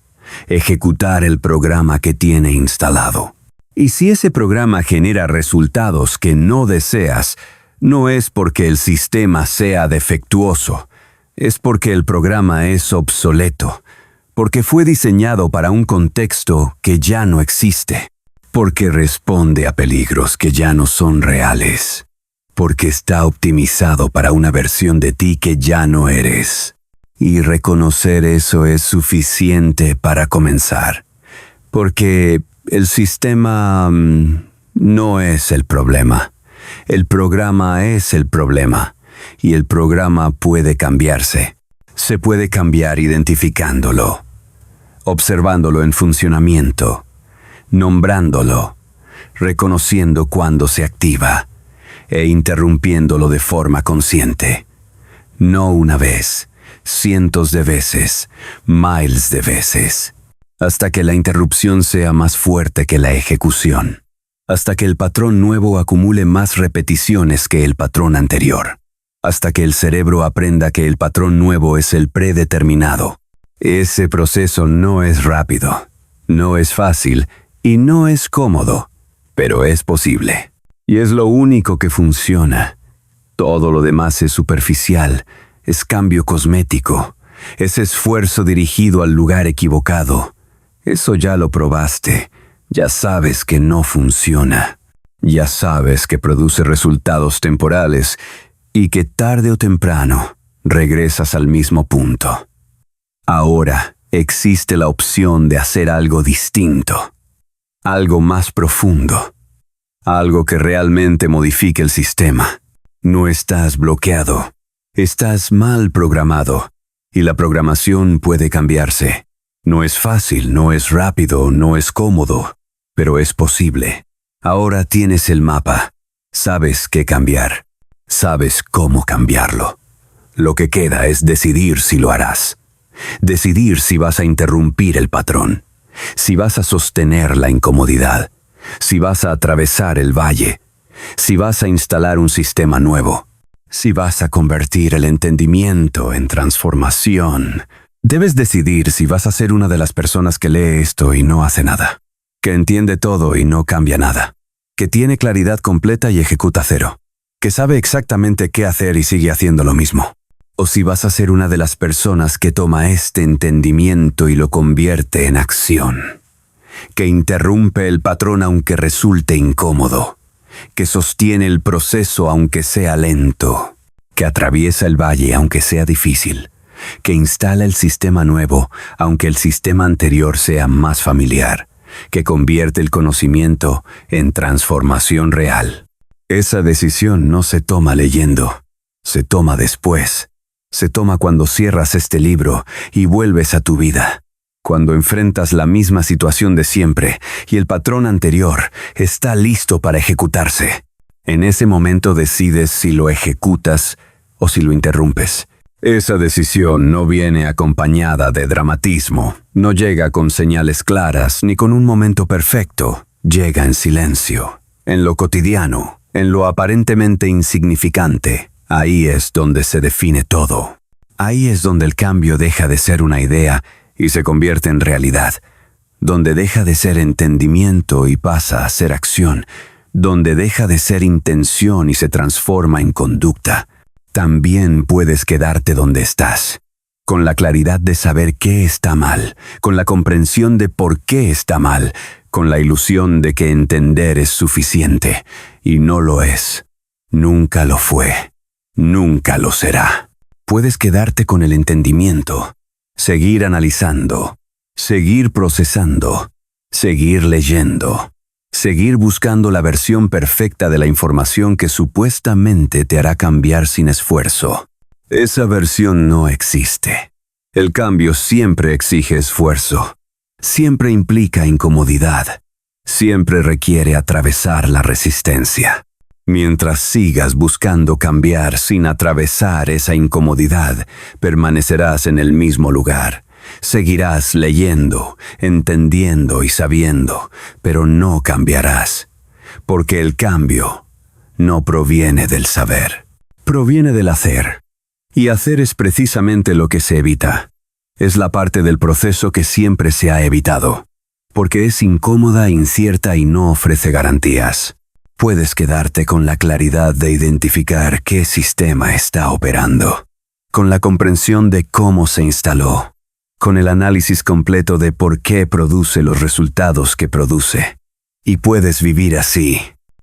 Speaker 1: Ejecutar el programa que tiene instalado. Y si ese programa genera resultados que no deseas, no es porque el sistema sea defectuoso. Es porque el programa es obsoleto. Porque fue diseñado para un contexto que ya no existe. Porque responde a peligros que ya no son reales. Porque está optimizado para una versión de ti que ya no eres. Y reconocer eso es suficiente para comenzar. Porque el sistema no es el problema. El programa es el problema. Y el programa puede cambiarse. Se puede cambiar identificándolo, observándolo en funcionamiento, nombrándolo, reconociendo cuándo se activa e interrumpiéndolo de forma consciente. No una vez, cientos de veces, miles de veces, hasta que la interrupción sea más fuerte que la ejecución, hasta que el patrón nuevo acumule más repeticiones que el patrón anterior, hasta que el cerebro aprenda que el patrón nuevo es el predeterminado. Ese proceso no es rápido, no es fácil y no es cómodo, pero es posible. Y es lo único que funciona. Todo lo demás es superficial, es cambio cosmético, es esfuerzo dirigido al lugar equivocado. Eso ya lo probaste, ya sabes que no funciona. Ya sabes que produce resultados temporales y que tarde o temprano regresas al mismo punto. Ahora existe la opción de hacer algo distinto, algo más profundo, algo que realmente modifique el sistema. No estás bloqueado, estás mal programado, y la programación puede cambiarse. No es fácil, no es rápido, no es cómodo, pero es posible. Ahora tienes el mapa, sabes qué cambiar, sabes cómo cambiarlo. Lo que queda es decidir si lo harás. Decidir si vas a interrumpir el patrón, si vas a sostener la incomodidad, si vas a atravesar el valle, si vas a instalar un sistema nuevo, si vas a convertir el entendimiento en transformación. Debes decidir si vas a ser una de las personas que lee esto y no hace nada, que entiende todo y no cambia nada, que tiene claridad completa y ejecuta cero, que sabe exactamente qué hacer y sigue haciendo lo mismo. O si vas a ser una de las personas que toma este entendimiento y lo convierte en acción, que interrumpe el patrón aunque resulte incómodo, que sostiene el proceso aunque sea lento, que atraviesa el valle aunque sea difícil, que instala el sistema nuevo aunque el sistema anterior sea más familiar, que convierte el conocimiento en transformación real. Esa decisión no se toma leyendo, se toma después. Se toma cuando cierras este libro y vuelves a tu vida, cuando enfrentas la misma situación de siempre y el patrón anterior está listo para ejecutarse. En ese momento decides si lo ejecutas o si lo interrumpes. Esa decisión no viene acompañada de dramatismo, no llega con señales claras ni con un momento perfecto, llega en silencio, en lo cotidiano, en lo aparentemente insignificante. Ahí es donde se define todo. Ahí es donde el cambio deja de ser una idea y se convierte en realidad. Donde deja de ser entendimiento y pasa a ser acción. Donde deja de ser intención y se transforma en conducta. también puedes quedarte donde estás, con la claridad de saber qué está mal, con la comprensión de por qué está mal, con la ilusión de que entender es suficiente, y no lo es. Nunca lo fue. Nunca lo será. Puedes quedarte con el entendimiento, seguir analizando, seguir procesando, seguir leyendo, seguir buscando la versión perfecta de la información que supuestamente te hará cambiar sin esfuerzo. Esa versión no existe. El cambio siempre exige esfuerzo, siempre implica incomodidad, siempre requiere atravesar la resistencia. Mientras sigas buscando cambiar sin atravesar esa incomodidad, permanecerás en el mismo lugar. Seguirás leyendo, entendiendo y sabiendo, pero no cambiarás, porque el cambio no proviene del saber, proviene del hacer. Y hacer es precisamente lo que se evita. Es la parte del proceso que siempre se ha evitado, porque es incómoda, incierta y no ofrece garantías. Puedes quedarte con la claridad de identificar qué sistema está operando, con la comprensión de cómo se instaló, con el análisis completo de por qué produce los resultados que produce. Y puedes vivir así,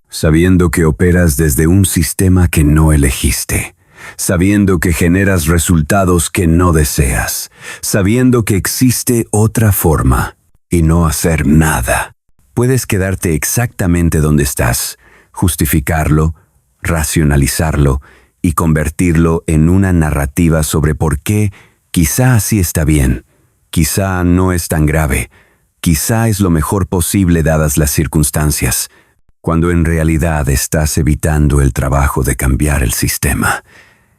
Speaker 1: sabiendo que operas desde un sistema que no elegiste, sabiendo que generas resultados que no deseas, sabiendo que existe otra forma y no hacer nada. Puedes quedarte exactamente donde estás, justificarlo, racionalizarlo y convertirlo en una narrativa sobre por qué quizá así está bien, quizá no es tan grave, quizá es lo mejor posible dadas las circunstancias, cuando en realidad estás evitando el trabajo de cambiar el sistema,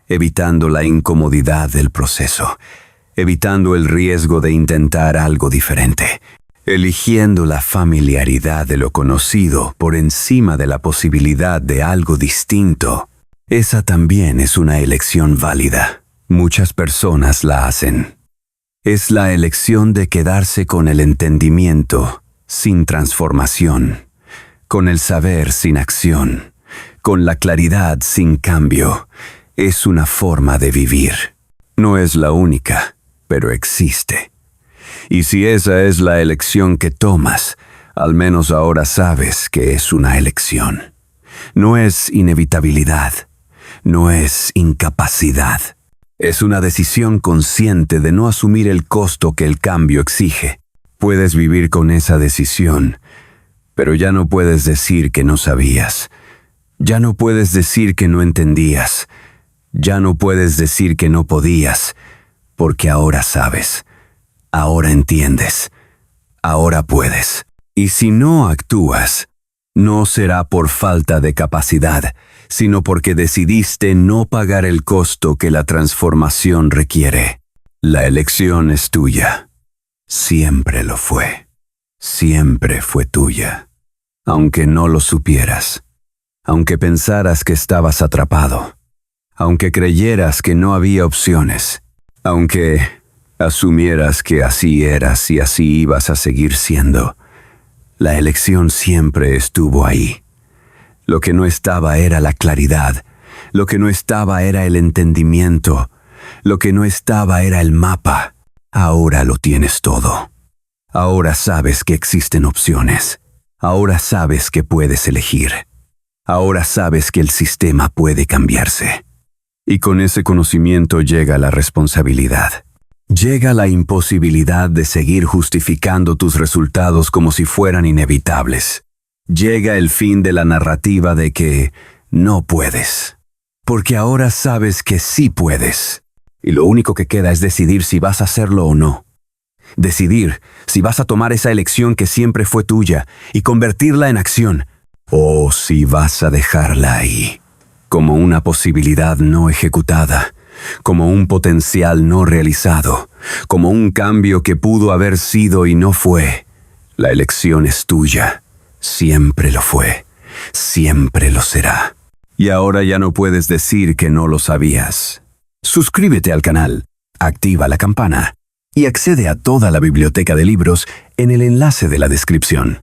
Speaker 1: evitando la incomodidad del proceso, evitando el riesgo de intentar algo diferente, eligiendo la familiaridad de lo conocido por encima de la posibilidad de algo distinto. Esa también es una elección válida. Muchas personas la hacen. Es la elección de quedarse con el entendimiento sin transformación, con el saber sin acción, con la claridad sin cambio. Es una forma de vivir. No es la única, pero existe. Y si esa es la elección que tomas, al menos ahora sabes que es una elección. No es inevitabilidad, no es incapacidad. Es una decisión consciente de no asumir el costo que el cambio exige. Puedes vivir con esa decisión, pero ya no puedes decir que no sabías. Ya no puedes decir que no entendías. Ya no puedes decir que no podías, porque ahora sabes. Ahora entiendes, ahora puedes. Y si no actúas, no será por falta de capacidad, sino porque decidiste no pagar el costo que la transformación requiere. La elección es tuya. Siempre lo fue. Siempre fue tuya. Aunque no lo supieras, aunque pensaras que estabas atrapado, aunque creyeras que no había opciones, aunque asumieras que así eras y así ibas a seguir siendo, la elección siempre estuvo ahí. Lo que no estaba era la claridad, lo que no estaba era el entendimiento, lo que no estaba era el mapa. Ahora lo tienes todo. Ahora sabes que existen opciones. Ahora sabes que puedes elegir. Ahora sabes que el sistema puede cambiarse. Y con ese conocimiento llega la responsabilidad. Llega la imposibilidad de seguir justificando tus resultados como si fueran inevitables. Llega el fin de la narrativa de que no puedes. Porque ahora sabes que sí puedes. Y lo único que queda es decidir si vas a hacerlo o no. Decidir si vas a tomar esa elección que siempre fue tuya y convertirla en acción, o si vas a dejarla ahí, como una posibilidad no ejecutada, como un potencial no realizado, como un cambio que pudo haber sido y no fue. La elección es tuya. Siempre lo fue. Siempre lo será. Y ahora ya no puedes decir que no lo sabías. Suscríbete al canal, activa la campana y accede a toda la biblioteca de libros en el enlace de la descripción.